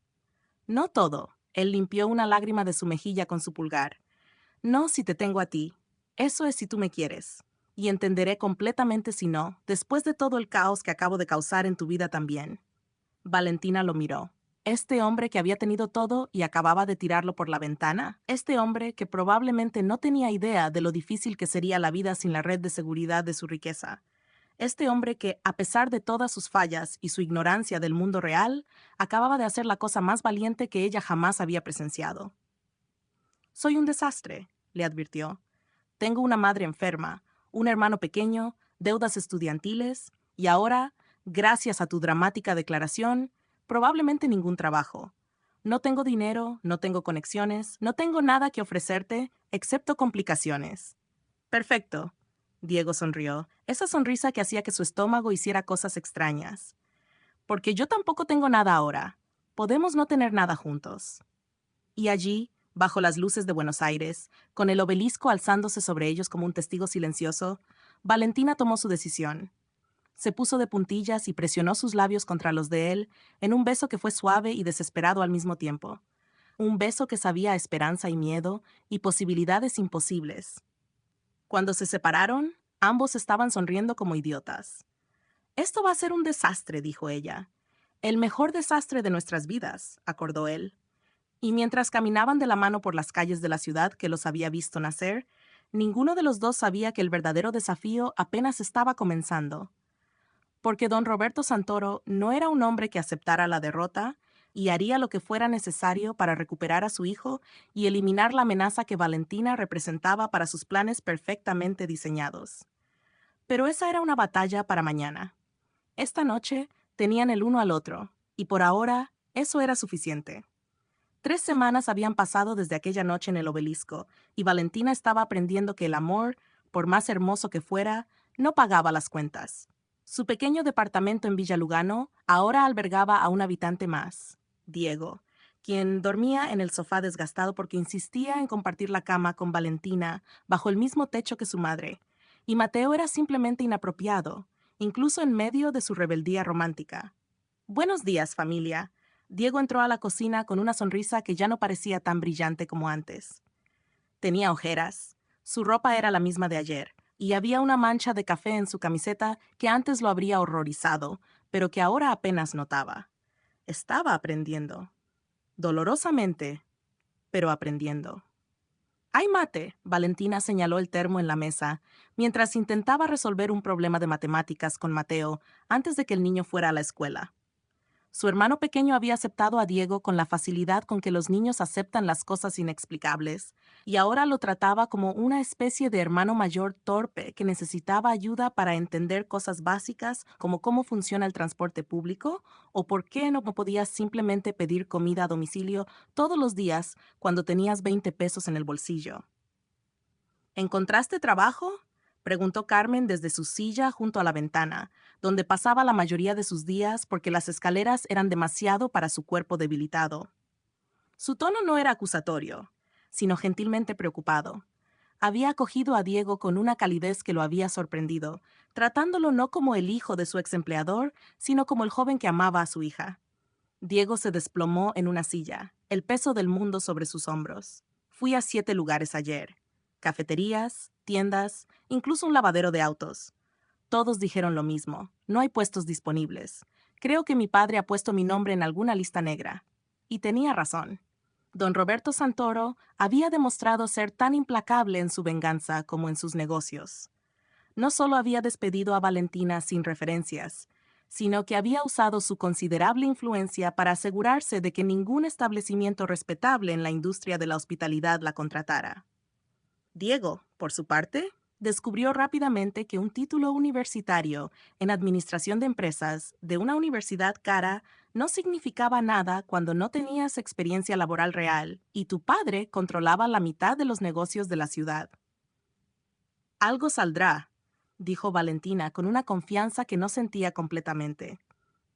«No todo», él limpió una lágrima de su mejilla con su pulgar. «No si te tengo a ti. Eso es si tú me quieres. Y entenderé completamente si no, después de todo el caos que acabo de causar en tu vida también». Valentina lo miró. Este hombre que había tenido todo y acababa de tirarlo por la ventana, este hombre que probablemente no tenía idea de lo difícil que sería la vida sin la red de seguridad de su riqueza. Este hombre que, a pesar de todas sus fallas y su ignorancia del mundo real, acababa de hacer la cosa más valiente que ella jamás había presenciado. «Soy un desastre», le advirtió. «Tengo una madre enferma, un hermano pequeño, deudas estudiantiles, y ahora, gracias a tu dramática declaración, probablemente ningún trabajo. No tengo dinero, no tengo conexiones, no tengo nada que ofrecerte, excepto complicaciones». «Perfecto», Diego sonrió, esa sonrisa que hacía que su estómago hiciera cosas extrañas. «Porque yo tampoco tengo nada ahora. Podemos no tener nada juntos». Y allí, bajo las luces de Buenos Aires, con el obelisco alzándose sobre ellos como un testigo silencioso, Valentina tomó su decisión. Se puso de puntillas y presionó sus labios contra los de él en un beso que fue suave y desesperado al mismo tiempo. Un beso que sabía a esperanza y miedo y posibilidades imposibles. Cuando se separaron, ambos estaban sonriendo como idiotas. «Esto va a ser un desastre», dijo ella. «El mejor desastre de nuestras vidas», acordó él. Y mientras caminaban de la mano por las calles de la ciudad que los había visto nacer, ninguno de los dos sabía que el verdadero desafío apenas estaba comenzando. Porque don Roberto Santoro no era un hombre que aceptara la derrota y haría lo que fuera necesario para recuperar a su hijo y eliminar la amenaza que Valentina representaba para sus planes perfectamente diseñados. Pero esa era una batalla para mañana. Esta noche tenían el uno al otro, y por ahora eso era suficiente. 3 semanas habían pasado desde aquella noche en el obelisco, y Valentina estaba aprendiendo que el amor, por más hermoso que fuera, no pagaba las cuentas. Su pequeño departamento en Villa Lugano ahora albergaba a un habitante más, Diego, quien dormía en el sofá desgastado porque insistía en compartir la cama con Valentina bajo el mismo techo que su madre, y Mateo era simplemente inapropiado, incluso en medio de su rebeldía romántica. Buenos días, familia. Diego entró a la cocina con una sonrisa que ya no parecía tan brillante como antes. Tenía ojeras. Su ropa era la misma de ayer, y había una mancha de café en su camiseta que antes lo habría horrorizado, pero que ahora apenas notaba. Estaba aprendiendo. Dolorosamente, pero aprendiendo. ¡Ay, mate! Valentina señaló el termo en la mesa, mientras intentaba resolver un problema de matemáticas con Mateo antes de que el niño fuera a la escuela. Su hermano pequeño había aceptado a Diego con la facilidad con que los niños aceptan las cosas inexplicables, y ahora lo trataba como una especie de hermano mayor torpe que necesitaba ayuda para entender cosas básicas como cómo funciona el transporte público o por qué no podías simplemente pedir comida a domicilio todos los días cuando tenías 20 pesos en el bolsillo. ¿Encontraste trabajo? Preguntó Carmen desde su silla junto a la ventana, donde pasaba la mayoría de sus días porque las escaleras eran demasiado para su cuerpo debilitado. Su tono no era acusatorio, sino gentilmente preocupado. Había acogido a Diego con una calidez que lo había sorprendido, tratándolo no como el hijo de su ex empleador, sino como el joven que amaba a su hija. Diego se desplomó en una silla, el peso del mundo sobre sus hombros. Fui a 7 lugares ayer. Cafeterías, tiendas, incluso un lavadero de autos. Todos dijeron lo mismo. No hay puestos disponibles. Creo que mi padre ha puesto mi nombre en alguna lista negra. Y tenía razón. Don Roberto Santoro había demostrado ser tan implacable en su venganza como en sus negocios. No solo había despedido a Valentina sin referencias, sino que había usado su considerable influencia para asegurarse de que ningún establecimiento respetable en la industria de la hospitalidad la contratara. Diego, por su parte, descubrió rápidamente que un título universitario en administración de empresas de una universidad cara no significaba nada cuando no tenías experiencia laboral real y tu padre controlaba la mitad de los negocios de la ciudad. Algo saldrá, dijo Valentina con una confianza que no sentía completamente.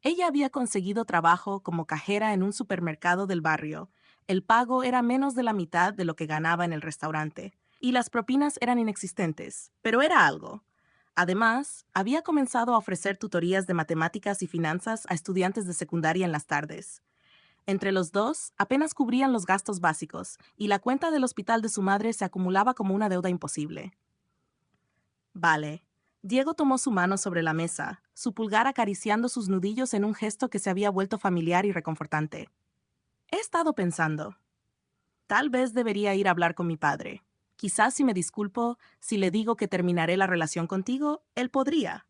Ella había conseguido trabajo como cajera en un supermercado del barrio. El pago era menos de la mitad de lo que ganaba en el restaurante, y las propinas eran inexistentes, pero era algo. Además, había comenzado a ofrecer tutorías de matemáticas y finanzas a estudiantes de secundaria en las tardes. Entre los dos, apenas cubrían los gastos básicos, y la cuenta del hospital de su madre se acumulaba como una deuda imposible. Vale. Diego tomó su mano sobre la mesa, su pulgar acariciando sus nudillos en un gesto que se había vuelto familiar y reconfortante. He estado pensando. Tal vez debería ir a hablar con mi padre. Quizás si me disculpo, si le digo que terminaré la relación contigo, él podría.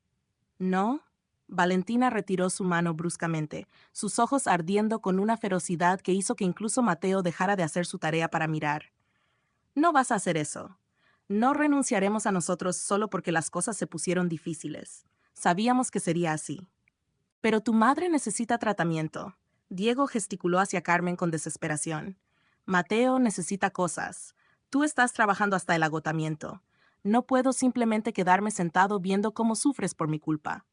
¿No? Valentina retiró su mano bruscamente, sus ojos ardiendo con una ferocidad que hizo que incluso Mateo dejara de hacer su tarea para mirar. No vas a hacer eso. No renunciaremos a nosotros solo porque las cosas se pusieron difíciles. Sabíamos que sería así. Pero tu madre necesita tratamiento. Diego gesticuló hacia Carmen con desesperación. Mateo necesita cosas. Tú estás trabajando hasta el agotamiento. No puedo simplemente quedarme sentado viendo cómo sufres por mi culpa.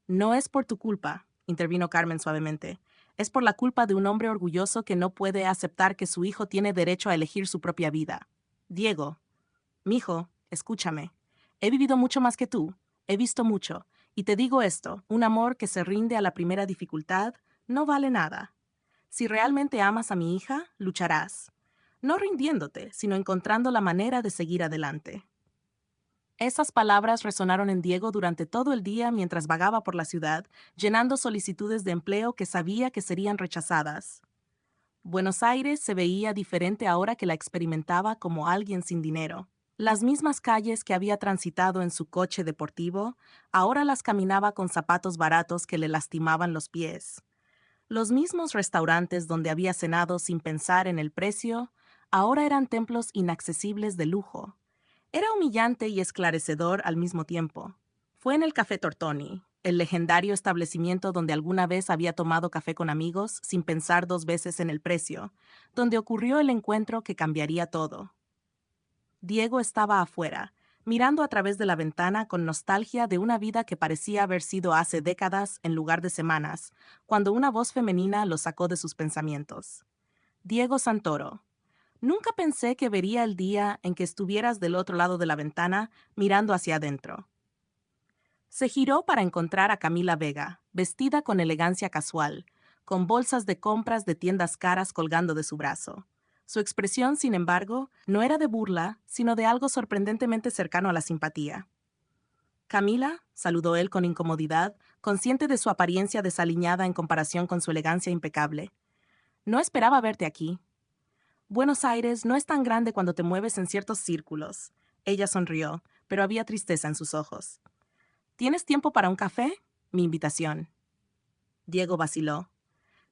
No es por tu culpa, intervino Carmen suavemente. Es por la culpa de un hombre orgulloso que no puede aceptar que su hijo tiene derecho a elegir su propia vida. Diego, mijo, escúchame. He vivido mucho más que tú. He visto mucho. Y te digo esto, un amor que se rinde a la primera dificultad no vale nada. Si realmente amas a mi hija, lucharás. No rindiéndote, sino encontrando la manera de seguir adelante. Esas palabras resonaron en Diego durante todo el día mientras vagaba por la ciudad, llenando solicitudes de empleo que sabía que serían rechazadas. Buenos Aires se veía diferente ahora que la experimentaba como alguien sin dinero. Las mismas calles que había transitado en su coche deportivo, ahora las caminaba con zapatos baratos que le lastimaban los pies. Los mismos restaurantes donde había cenado sin pensar en el precio, ahora eran templos inaccesibles de lujo. Era humillante y esclarecedor al mismo tiempo. Fue en el Café Tortoni, el legendario establecimiento donde alguna vez había tomado café con amigos sin pensar 2 veces en el precio, donde ocurrió el encuentro que cambiaría todo. Diego estaba afuera, mirando a través de la ventana con nostalgia de una vida que parecía haber sido hace décadas en lugar de semanas, cuando una voz femenina lo sacó de sus pensamientos. Diego Santoro. Nunca pensé que vería el día en que estuvieras del otro lado de la ventana mirando hacia adentro. Se giró para encontrar a Camila Vega, vestida con elegancia casual, con bolsas de compras de tiendas caras colgando de su brazo. Su expresión, sin embargo, no era de burla, sino de algo sorprendentemente cercano a la simpatía. Camila, saludó él con incomodidad, consciente de su apariencia desaliñada en comparación con su elegancia impecable. No esperaba verte aquí. Buenos Aires no es tan grande cuando te mueves en ciertos círculos. Ella sonrió, pero había tristeza en sus ojos. ¿Tienes tiempo para un café? Mi invitación. Diego vaciló.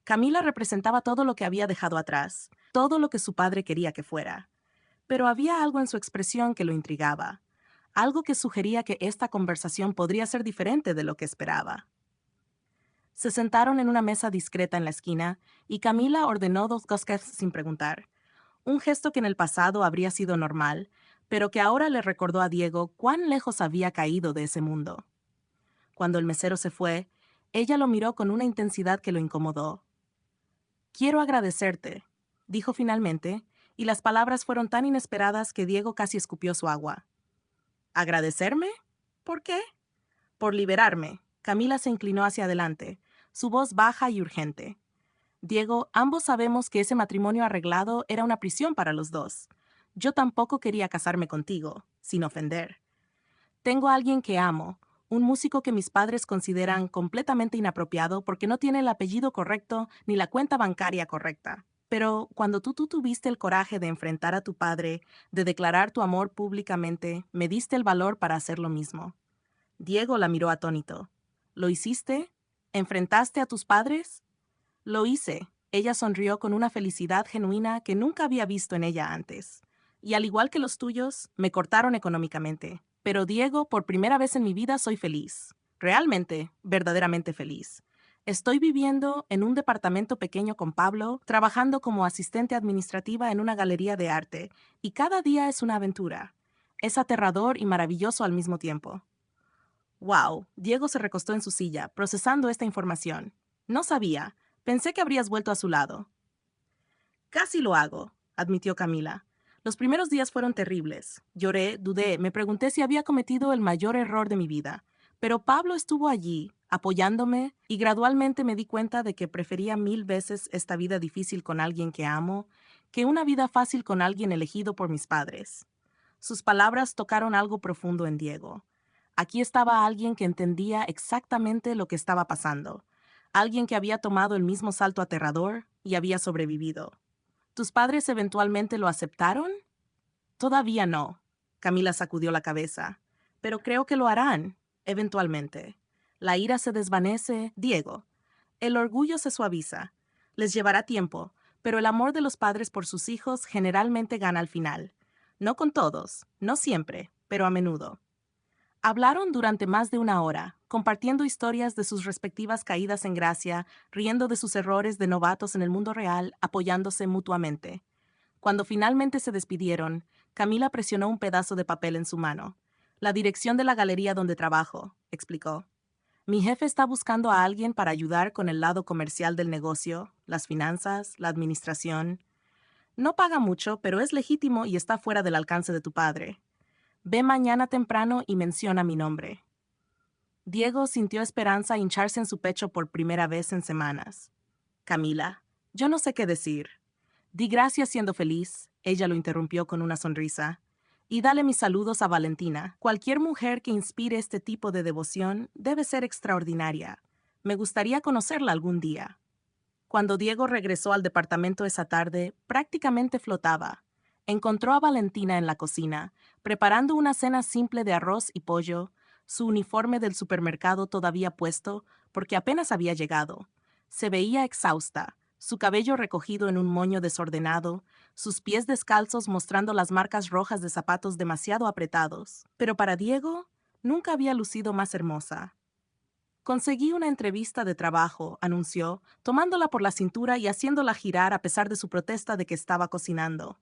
Camila representaba todo lo que había dejado atrás, todo lo que su padre quería que fuera. Pero había algo en su expresión que lo intrigaba, algo que sugería que esta conversación podría ser diferente de lo que esperaba. Se sentaron en una mesa discreta en la esquina y Camila ordenó 2 cafés sin preguntar, un gesto que en el pasado habría sido normal, pero que ahora le recordó a Diego cuán lejos había caído de ese mundo. Cuando el mesero se fue, ella lo miró con una intensidad que lo incomodó. Quiero agradecerte, dijo finalmente, y las palabras fueron tan inesperadas que Diego casi escupió su agua. ¿Agradecerme? ¿Por qué? Por liberarme. Camila se inclinó hacia adelante, su voz baja y urgente. Diego, ambos sabemos que ese matrimonio arreglado era una prisión para los dos. Yo tampoco quería casarme contigo, sin ofender. Tengo a alguien que amo, un músico que mis padres consideran completamente inapropiado porque no tiene el apellido correcto ni la cuenta bancaria correcta. Pero cuando tú tuviste el coraje de enfrentar a tu padre, de declarar tu amor públicamente, me diste el valor para hacer lo mismo. Diego la miró atónito. ¿Lo hiciste? ¿Enfrentaste a tus padres? Lo hice. Ella sonrió con una felicidad genuina que nunca había visto en ella antes. Y al igual que los tuyos, me cortaron económicamente. Pero Diego, por primera vez en mi vida soy feliz. Realmente, verdaderamente feliz. Estoy viviendo en un departamento pequeño con Pablo, trabajando como asistente administrativa en una galería de arte, y cada día es una aventura. Es aterrador y maravilloso al mismo tiempo. Wow, Diego se recostó en su silla, procesando esta información. No sabía. Pensé que habrías vuelto a su lado. Casi lo hago, admitió Camila. Los primeros días fueron terribles. Lloré, dudé, me pregunté si había cometido el mayor error de mi vida. Pero Pablo estuvo allí, apoyándome, y gradualmente me di cuenta de que prefería 1000 veces esta vida difícil con alguien que amo, que una vida fácil con alguien elegido por mis padres. Sus palabras tocaron algo profundo en Diego. Aquí estaba alguien que entendía exactamente lo que estaba pasando. Alguien que había tomado el mismo salto aterrador y había sobrevivido. ¿Tus padres eventualmente lo aceptaron? Todavía no. Camila sacudió la cabeza. Pero creo que lo harán, eventualmente. La ira se desvanece, Diego. El orgullo se suaviza. Les llevará tiempo, pero el amor de los padres por sus hijos generalmente gana al final. No con todos, no siempre, pero a menudo. Hablaron durante más de una hora, compartiendo historias de sus respectivas caídas en gracia, riendo de sus errores de novatos en el mundo real, apoyándose mutuamente. Cuando finalmente se despidieron, Camila presionó un pedazo de papel en su mano. La dirección de la galería donde trabajo, explicó. Mi jefe está buscando a alguien para ayudar con el lado comercial del negocio, las finanzas, la administración. No paga mucho, pero es legítimo y está fuera del alcance de tu padre. Ve mañana temprano y menciona mi nombre. Diego sintió esperanza hincharse en su pecho por primera vez en semanas. Camila, yo no sé qué decir. Di gracias siendo feliz, ella lo interrumpió con una sonrisa. Y dale mis saludos a Valentina. Cualquier mujer que inspire este tipo de devoción debe ser extraordinaria. Me gustaría conocerla algún día. Cuando Diego regresó al departamento esa tarde, prácticamente flotaba. Encontró a Valentina en la cocina, preparando una cena simple de arroz y pollo, su uniforme del supermercado todavía puesto, porque apenas había llegado. Se veía exhausta, su cabello recogido en un moño desordenado, sus pies descalzos mostrando las marcas rojas de zapatos demasiado apretados. Pero para Diego, nunca había lucido más hermosa. Conseguí una entrevista de trabajo, anunció, tomándola por la cintura y haciéndola girar a pesar de su protesta de que estaba cocinando.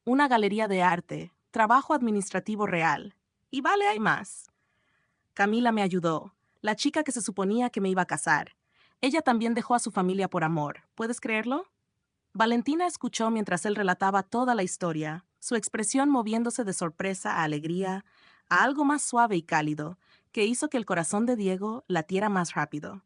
Una galería de arte, trabajo administrativo real. Y vale, hay más. Camila me ayudó, la chica que se suponía que me iba a casar. Ella también dejó a su familia por amor. ¿Puedes creerlo? Valentina escuchó mientras él relataba toda la historia, su expresión moviéndose de sorpresa a alegría, a algo más suave y cálido, que hizo que el corazón de Diego latiera más rápido.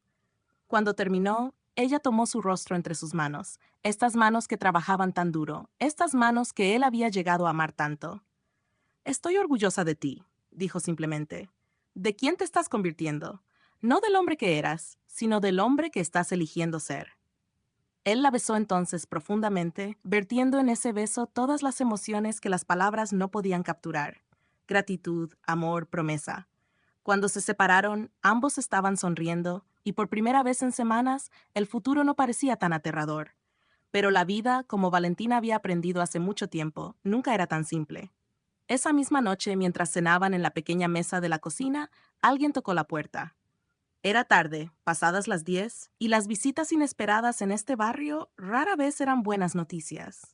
Cuando terminó, ella tomó su rostro entre sus manos, estas manos que trabajaban tan duro, estas manos que él había llegado a amar tanto. Estoy orgullosa de ti, dijo simplemente. ¿De quién te estás convirtiendo? No del hombre que eras, sino del hombre que estás eligiendo ser. Él la besó entonces profundamente, vertiendo en ese beso todas las emociones que las palabras no podían capturar. Gratitud, amor, promesa. Cuando se separaron, ambos estaban sonriendo, y por primera vez en semanas, el futuro no parecía tan aterrador. Pero la vida, como Valentina había aprendido hace mucho tiempo, nunca era tan simple. Esa misma noche, mientras cenaban en la pequeña mesa de la cocina, alguien tocó la puerta. Era tarde, pasadas las 10, y las visitas inesperadas en este barrio rara vez eran buenas noticias.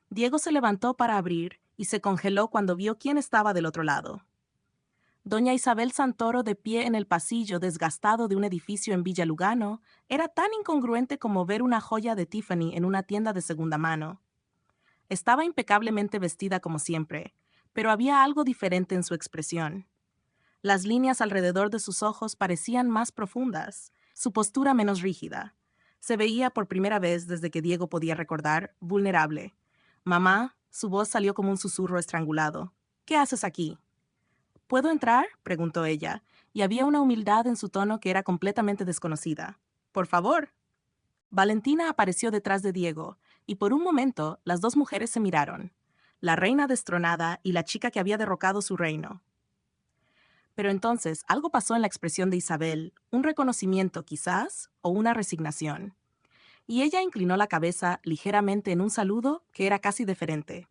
Diego se levantó para abrir y se congeló cuando vio quién estaba del otro lado. Doña Isabel Santoro, de pie en el pasillo desgastado de un edificio en Villa Lugano, era tan incongruente como ver una joya de Tiffany en una tienda de segunda mano. Estaba impecablemente vestida como siempre, pero había algo diferente en su expresión. Las líneas alrededor de sus ojos parecían más profundas, su postura menos rígida. Se veía por primera vez desde que Diego podía recordar, vulnerable. Mamá, su voz salió como un susurro estrangulado. ¿Qué haces aquí? ¿Puedo entrar? Preguntó ella, y había una humildad en su tono que era completamente desconocida. Por favor. Valentina apareció detrás de Diego, y por un momento las dos mujeres se miraron, la reina destronada y la chica que había derrocado su reino. Pero entonces algo pasó en la expresión de Isabel, un reconocimiento quizás, o una resignación. Y ella inclinó la cabeza ligeramente en un saludo que era casi deferente.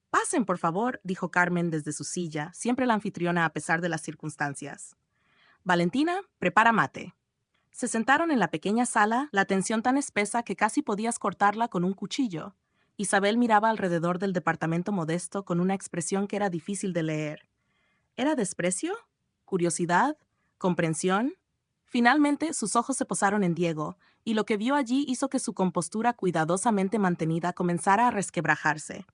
Pasen, por favor, dijo Carmen desde su silla, siempre la anfitriona a pesar de las circunstancias. Valentina, prepara mate. Se sentaron en la pequeña sala, la tensión tan espesa que casi podías cortarla con un cuchillo. Isabel miraba alrededor del departamento modesto con una expresión que era difícil de leer. ¿Era desprecio? ¿Curiosidad? ¿Comprensión? Finalmente, sus ojos se posaron en Diego, y lo que vio allí hizo que su compostura cuidadosamente mantenida comenzara a resquebrajarse.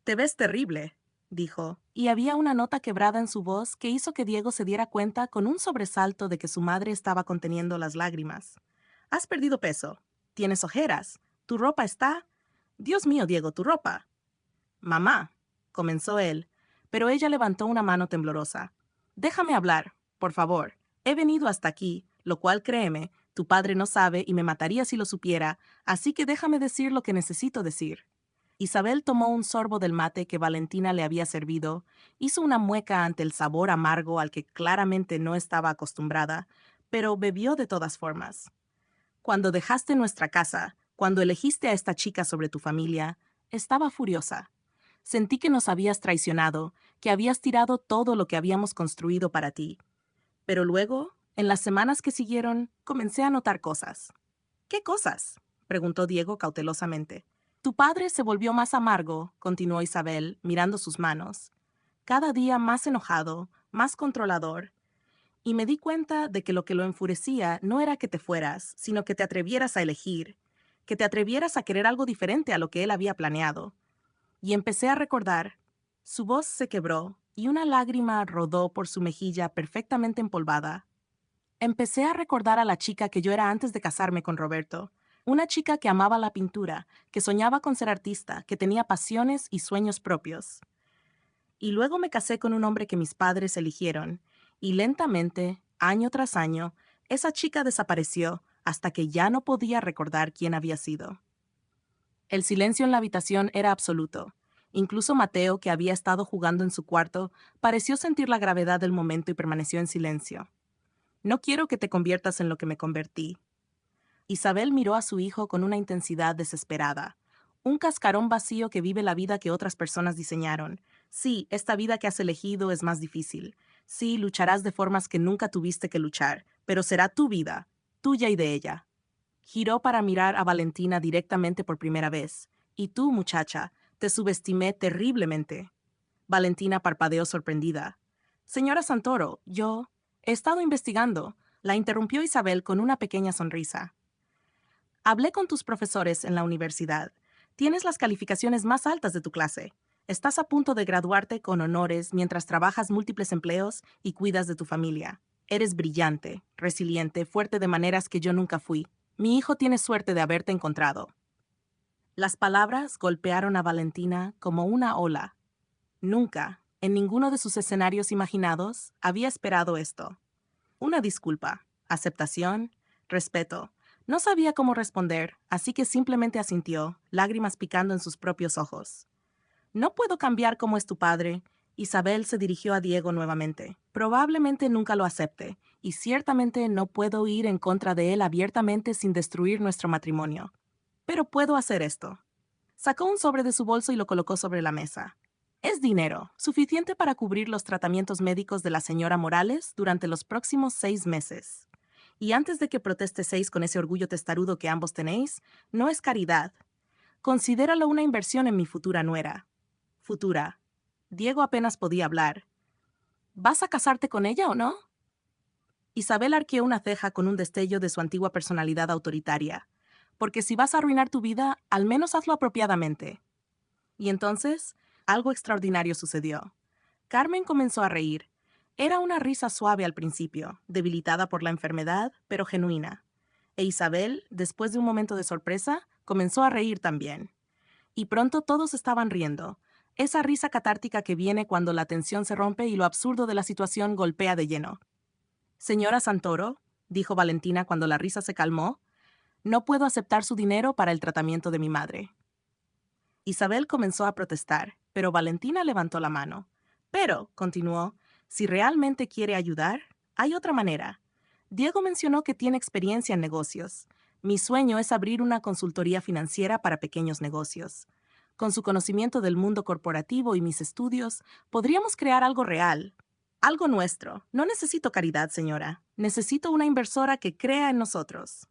«Te ves terrible», dijo, y había una nota quebrada en su voz que hizo que Diego se diera cuenta con un sobresalto de que su madre estaba conteniendo las lágrimas. «Has perdido peso. Tienes ojeras. Tu ropa está... Dios mío, Diego, tu ropa». «Mamá», comenzó él, pero ella levantó una mano temblorosa. «Déjame hablar, por favor. He venido hasta aquí, lo cual, créeme, tu padre no sabe y me mataría si lo supiera, así que déjame decir lo que necesito decir». Isabel tomó un sorbo del mate que Valentina le había servido, hizo una mueca ante el sabor amargo al que claramente no estaba acostumbrada, pero bebió de todas formas. «Cuando dejaste nuestra casa, cuando elegiste a esta chica sobre tu familia, estaba furiosa. Sentí que nos habías traicionado, que habías tirado todo lo que habíamos construido para ti. Pero luego, en las semanas que siguieron, comencé a notar cosas». «¿Qué cosas?», preguntó Diego cautelosamente. «Tu padre se volvió más amargo», continuó Isabel, mirando sus manos. «Cada día más enojado, más controlador. Y me di cuenta de que lo enfurecía no era que te fueras, sino que te atrevieras a elegir, que te atrevieras a querer algo diferente a lo que él había planeado. Y empecé a recordar». Su voz se quebró y una lágrima rodó por su mejilla perfectamente empolvada. «Empecé a recordar a la chica que yo era antes de casarme con Roberto. Una chica que amaba la pintura, que soñaba con ser artista, que tenía pasiones y sueños propios. Y luego me casé con un hombre que mis padres eligieron, y lentamente, año tras año, esa chica desapareció hasta que ya no podía recordar quién había sido». El silencio en la habitación era absoluto. Incluso Mateo, que había estado jugando en su cuarto, pareció sentir la gravedad del momento y permaneció en silencio. «No quiero que te conviertas en lo que me convertí». Isabel miró a su hijo con una intensidad desesperada. «Un cascarón vacío que vive la vida que otras personas diseñaron. Sí, esta vida que has elegido es más difícil. Sí, lucharás de formas que nunca tuviste que luchar, pero será tu vida, tuya y de ella». Giró para mirar a Valentina directamente por primera vez. «Y tú, muchacha, te subestimé terriblemente». Valentina parpadeó sorprendida. Señora Santoro, yo he estado investigando, la interrumpió Isabel con una pequeña sonrisa. Hablé con tus profesores en la universidad. Tienes las calificaciones más altas de tu clase. Estás a punto de graduarte con honores mientras trabajas múltiples empleos y cuidas de tu familia. Eres brillante, resiliente, fuerte de maneras que yo nunca fui. Mi hijo tiene suerte de haberte encontrado. Las palabras golpearon a Valentina como una ola. Nunca, en ninguno de sus escenarios imaginados, había esperado esto. Una disculpa, aceptación, respeto. No sabía cómo responder, así que simplemente asintió, lágrimas picando en sus propios ojos. No puedo cambiar cómo es tu padre. Isabel se dirigió a Diego nuevamente. Probablemente nunca lo acepte, y ciertamente no puedo ir en contra de él abiertamente sin destruir nuestro matrimonio. Pero puedo hacer esto. Sacó un sobre de su bolso y lo colocó sobre la mesa. Es dinero, suficiente para cubrir los tratamientos médicos de la señora Morales durante los próximos 6 meses. Y antes de que protesteis con ese orgullo testarudo que ambos tenéis, no es caridad. Considéralo una inversión en mi futura nuera. Futura. Diego apenas podía hablar. ¿Vas a casarte con ella o no? Isabel arqueó una ceja con un destello de su antigua personalidad autoritaria. Porque si vas a arruinar tu vida, al menos hazlo apropiadamente. Y entonces, algo extraordinario sucedió. Carmen comenzó a reír. Era una risa suave al principio, debilitada por la enfermedad, pero genuina. E Isabel, después de un momento de sorpresa, comenzó a reír también. Y pronto todos estaban riendo. Esa risa catártica que viene cuando la tensión se rompe y lo absurdo de la situación golpea de lleno. Señora Santoro, dijo Valentina cuando la risa se calmó, no puedo aceptar su dinero para el tratamiento de mi madre. Isabel comenzó a protestar, pero Valentina levantó la mano. Pero, continuó, si realmente quiere ayudar, hay otra manera. Diego mencionó que tiene experiencia en negocios. Mi sueño es abrir una consultoría financiera para pequeños negocios. Con su conocimiento del mundo corporativo y mis estudios, podríamos crear algo real. Algo nuestro. No necesito caridad, señora. Necesito una inversora que crea en nosotros.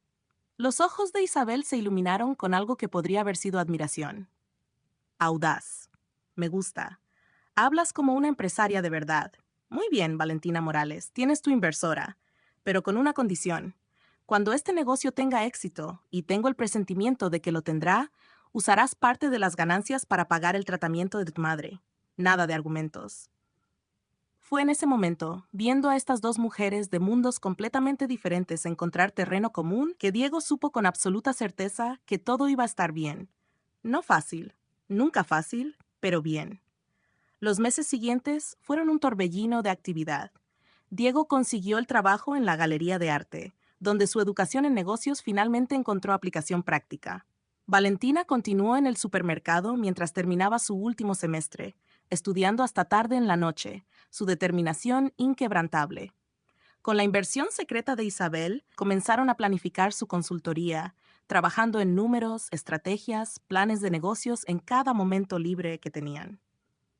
Los ojos de Isabel se iluminaron con algo que podría haber sido admiración. Audaz. Me gusta. Hablas como una empresaria de verdad. Muy bien, Valentina Morales, tienes tu inversora, pero con una condición. Cuando este negocio tenga éxito, y tengo el presentimiento de que lo tendrá, usarás parte de las ganancias para pagar el tratamiento de tu madre. Nada de argumentos. Fue en ese momento, viendo a estas dos mujeres de mundos completamente diferentes encontrar terreno común, que Diego supo con absoluta certeza que todo iba a estar bien. No fácil, nunca fácil, pero bien. Los meses siguientes fueron un torbellino de actividad. Diego consiguió el trabajo en la Galería de Arte, donde su educación en negocios finalmente encontró aplicación práctica. Valentina continuó en el supermercado mientras terminaba su último semestre, estudiando hasta tarde en la noche, su determinación inquebrantable. Con la inversión secreta de Isabel, comenzaron a planificar su consultoría, trabajando en números, estrategias, planes de negocios en cada momento libre que tenían.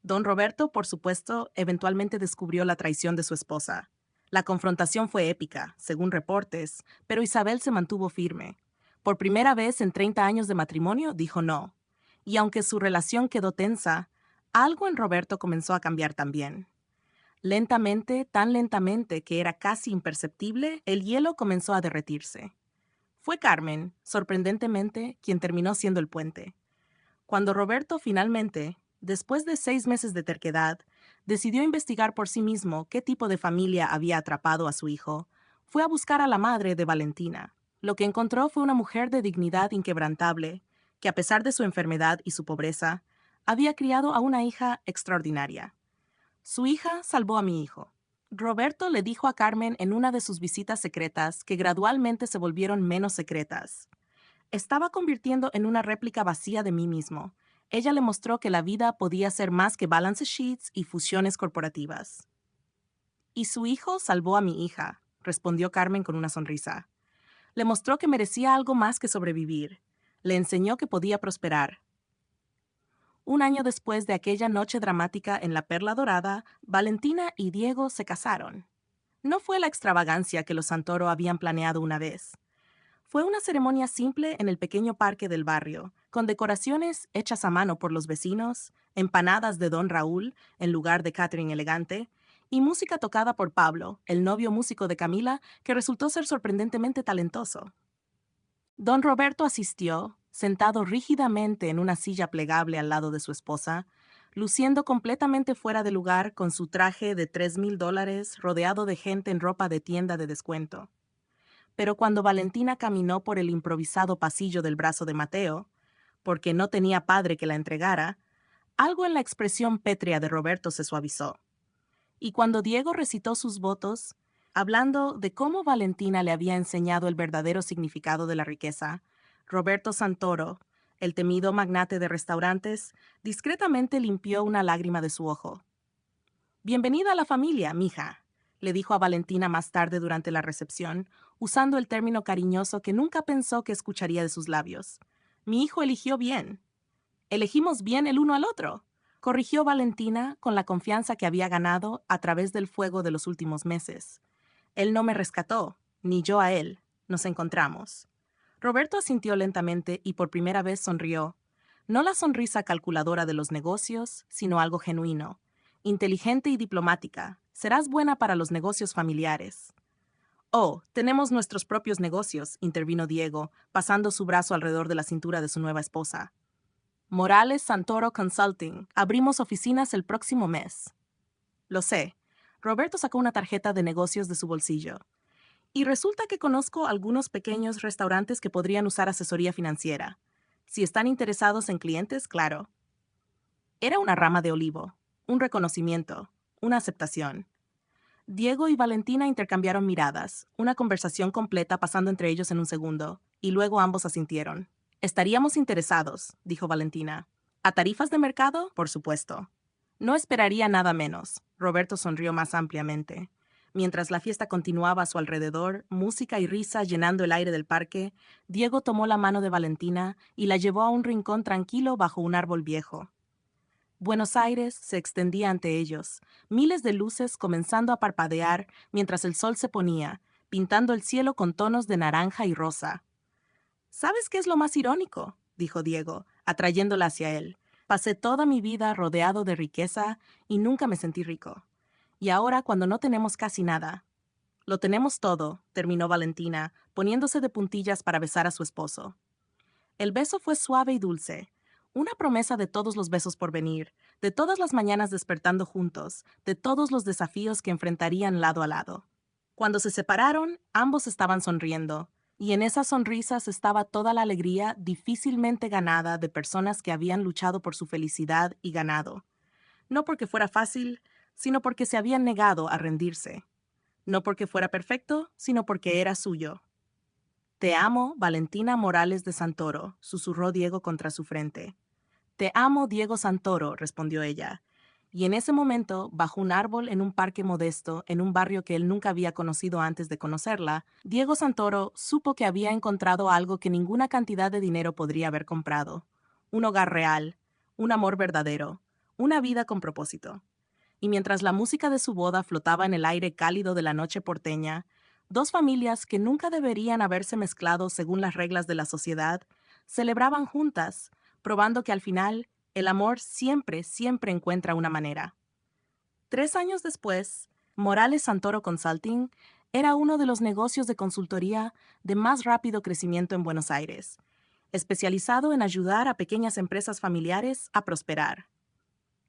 Don Roberto, por supuesto, eventualmente descubrió la traición de su esposa. La confrontación fue épica, según reportes, pero Isabel se mantuvo firme. Por primera vez en 30 años de matrimonio, dijo no. Y aunque su relación quedó tensa, algo en Roberto comenzó a cambiar también. Lentamente, tan lentamente que era casi imperceptible, el hielo comenzó a derretirse. Fue Carmen, sorprendentemente, quien terminó siendo el puente. Cuando Roberto finalmente, después de 6 meses de terquedad, decidió investigar por sí mismo qué tipo de familia había atrapado a su hijo, fue a buscar a la madre de Valentina. Lo que encontró fue una mujer de dignidad inquebrantable, que a pesar de su enfermedad y su pobreza, había criado a una hija extraordinaria. Su hija salvó a mi hijo. Roberto le dijo a Carmen en una de sus visitas secretas que gradualmente se volvieron menos secretas. Estaba convirtiendo en una réplica vacía de mí mismo. Ella le mostró que la vida podía ser más que balance sheets y fusiones corporativas. Y su hijo salvó a mi hija, respondió Carmen con una sonrisa. Le mostró que merecía algo más que sobrevivir. Le enseñó que podía prosperar. Un año después de aquella noche dramática en la Perla Dorada, Valentina y Diego se casaron. No fue la extravagancia que los Santoro habían planeado una vez. Fue una ceremonia simple en el pequeño parque del barrio, con decoraciones hechas a mano por los vecinos, empanadas de Don Raúl en lugar de catering elegante, y música tocada por Pablo, el novio músico de Camila, que resultó ser sorprendentemente talentoso. Don Roberto asistió, sentado rígidamente en una silla plegable al lado de su esposa, luciendo completamente fuera de lugar con su traje de $3,000 rodeado de gente en ropa de tienda de descuento. Pero cuando Valentina caminó por el improvisado pasillo del brazo de Mateo, porque no tenía padre que la entregara, algo en la expresión pétrea de Roberto se suavizó. Y cuando Diego recitó sus votos, hablando de cómo Valentina le había enseñado el verdadero significado de la riqueza, Roberto Santoro, el temido magnate de restaurantes, discretamente limpió una lágrima de su ojo. «Bienvenida a la familia, mija», le dijo a Valentina más tarde durante la recepción, usando el término cariñoso que nunca pensó que escucharía de sus labios. «Mi hijo eligió bien. Elegimos bien el uno al otro», corrigió Valentina con la confianza que había ganado a través del fuego de los últimos meses. «Él no me rescató, ni yo a él. Nos encontramos». Roberto asintió lentamente y por primera vez sonrió. No la sonrisa calculadora de los negocios, sino algo genuino. Inteligente y diplomática. Serás buena para los negocios familiares. «Oh, tenemos nuestros propios negocios», intervino Diego, pasando su brazo alrededor de la cintura de su nueva esposa. «Morales Santoro Consulting. Abrimos oficinas el próximo mes». «Lo sé». Roberto sacó una tarjeta de negocios de su bolsillo. «Y resulta que conozco algunos pequeños restaurantes que podrían usar asesoría financiera. Si están interesados en clientes, claro». Era una rama de olivo, un reconocimiento, una aceptación. Diego y Valentina intercambiaron miradas, una conversación completa pasando entre ellos en un segundo, y luego ambos asintieron. «Estaríamos interesados», dijo Valentina. «¿A tarifas de mercado? Por supuesto». «No esperaría nada menos», Roberto sonrió más ampliamente. Mientras la fiesta continuaba a su alrededor, música y risa llenando el aire del parque, Diego tomó la mano de Valentina y la llevó a un rincón tranquilo bajo un árbol viejo. Buenos Aires se extendía ante ellos, miles de luces comenzando a parpadear mientras el sol se ponía, pintando el cielo con tonos de naranja y rosa. «¿Sabes qué es lo más irónico?», dijo Diego, atrayéndola hacia él. «Pasé toda mi vida rodeado de riqueza y nunca me sentí rico. Y ahora, cuando no tenemos casi nada...». «Lo tenemos todo», terminó Valentina, poniéndose de puntillas para besar a su esposo. El beso fue suave y dulce, una promesa de todos los besos por venir, de todas las mañanas despertando juntos, de todos los desafíos que enfrentarían lado a lado. Cuando se separaron, ambos estaban sonriendo, y en esas sonrisas estaba toda la alegría difícilmente ganada de personas que habían luchado por su felicidad y ganado. No porque fuera fácil, sino porque se habían negado a rendirse. No porque fuera perfecto, sino porque era suyo. «Te amo, Valentina Morales de Santoro», susurró Diego contra su frente. «Te amo, Diego Santoro», respondió ella. Y en ese momento, bajo un árbol en un parque modesto, en un barrio que él nunca había conocido antes de conocerla, Diego Santoro supo que había encontrado algo que ninguna cantidad de dinero podría haber comprado. Un hogar real, un amor verdadero, una vida con propósito. Y mientras la música de su boda flotaba en el aire cálido de la noche porteña, dos familias que nunca deberían haberse mezclado según las reglas de la sociedad, celebraban juntas, probando que al final el amor siempre, siempre encuentra una manera. 3 años después, Morales Santoro Consulting era uno de los negocios de consultoría de más rápido crecimiento en Buenos Aires, especializado en ayudar a pequeñas empresas familiares a prosperar.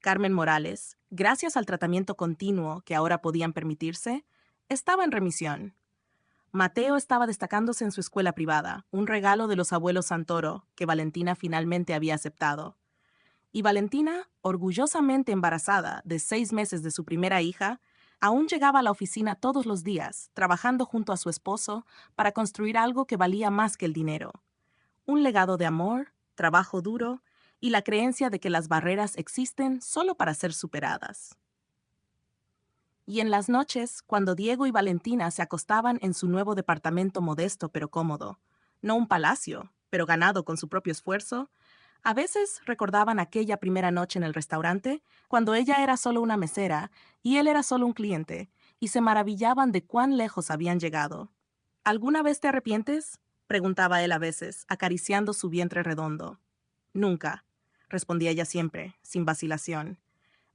Carmen Morales, gracias al tratamiento continuo que ahora podían permitirse, estaba en remisión. Mateo estaba destacándose en su escuela privada, un regalo de los abuelos Santoro que Valentina finalmente había aceptado. Y Valentina, orgullosamente embarazada de 6 meses de su primera hija, aún llegaba a la oficina todos los días, trabajando junto a su esposo para construir algo que valía más que el dinero. Un legado de amor, trabajo duro y la creencia de que las barreras existen solo para ser superadas. Y en las noches, cuando Diego y Valentina se acostaban en su nuevo departamento modesto pero cómodo, no un palacio, pero ganado con su propio esfuerzo, a veces recordaban aquella primera noche en el restaurante, cuando ella era solo una mesera y él era solo un cliente, y se maravillaban de cuán lejos habían llegado. «¿Alguna vez te arrepientes?», preguntaba él a veces, acariciando su vientre redondo. «Nunca», respondía ella siempre, sin vacilación.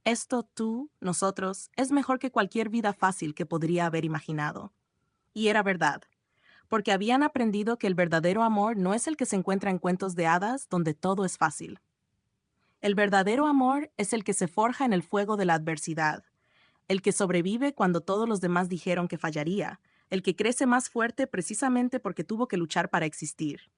Esto, tú, nosotros, es mejor que cualquier vida fácil que podría haber imaginado. Y era verdad, porque habían aprendido que el verdadero amor no es el que se encuentra en cuentos de hadas donde todo es fácil. El verdadero amor es el que se forja en el fuego de la adversidad, el que sobrevive cuando todos los demás dijeron que fallaría, el que crece más fuerte precisamente porque tuvo que luchar para existir.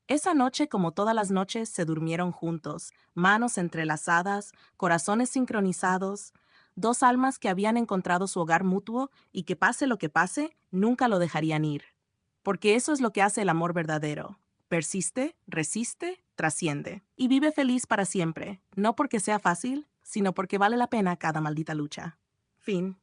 Esa noche, como todas las noches, se durmieron juntos, manos entrelazadas, corazones sincronizados, dos almas que habían encontrado su hogar mutuo y que pase lo que pase, nunca lo dejarían ir. Porque eso es lo que hace el amor verdadero. Persiste, resiste, trasciende. Y vive feliz para siempre, no porque sea fácil, sino porque vale la pena cada maldita lucha. Fin.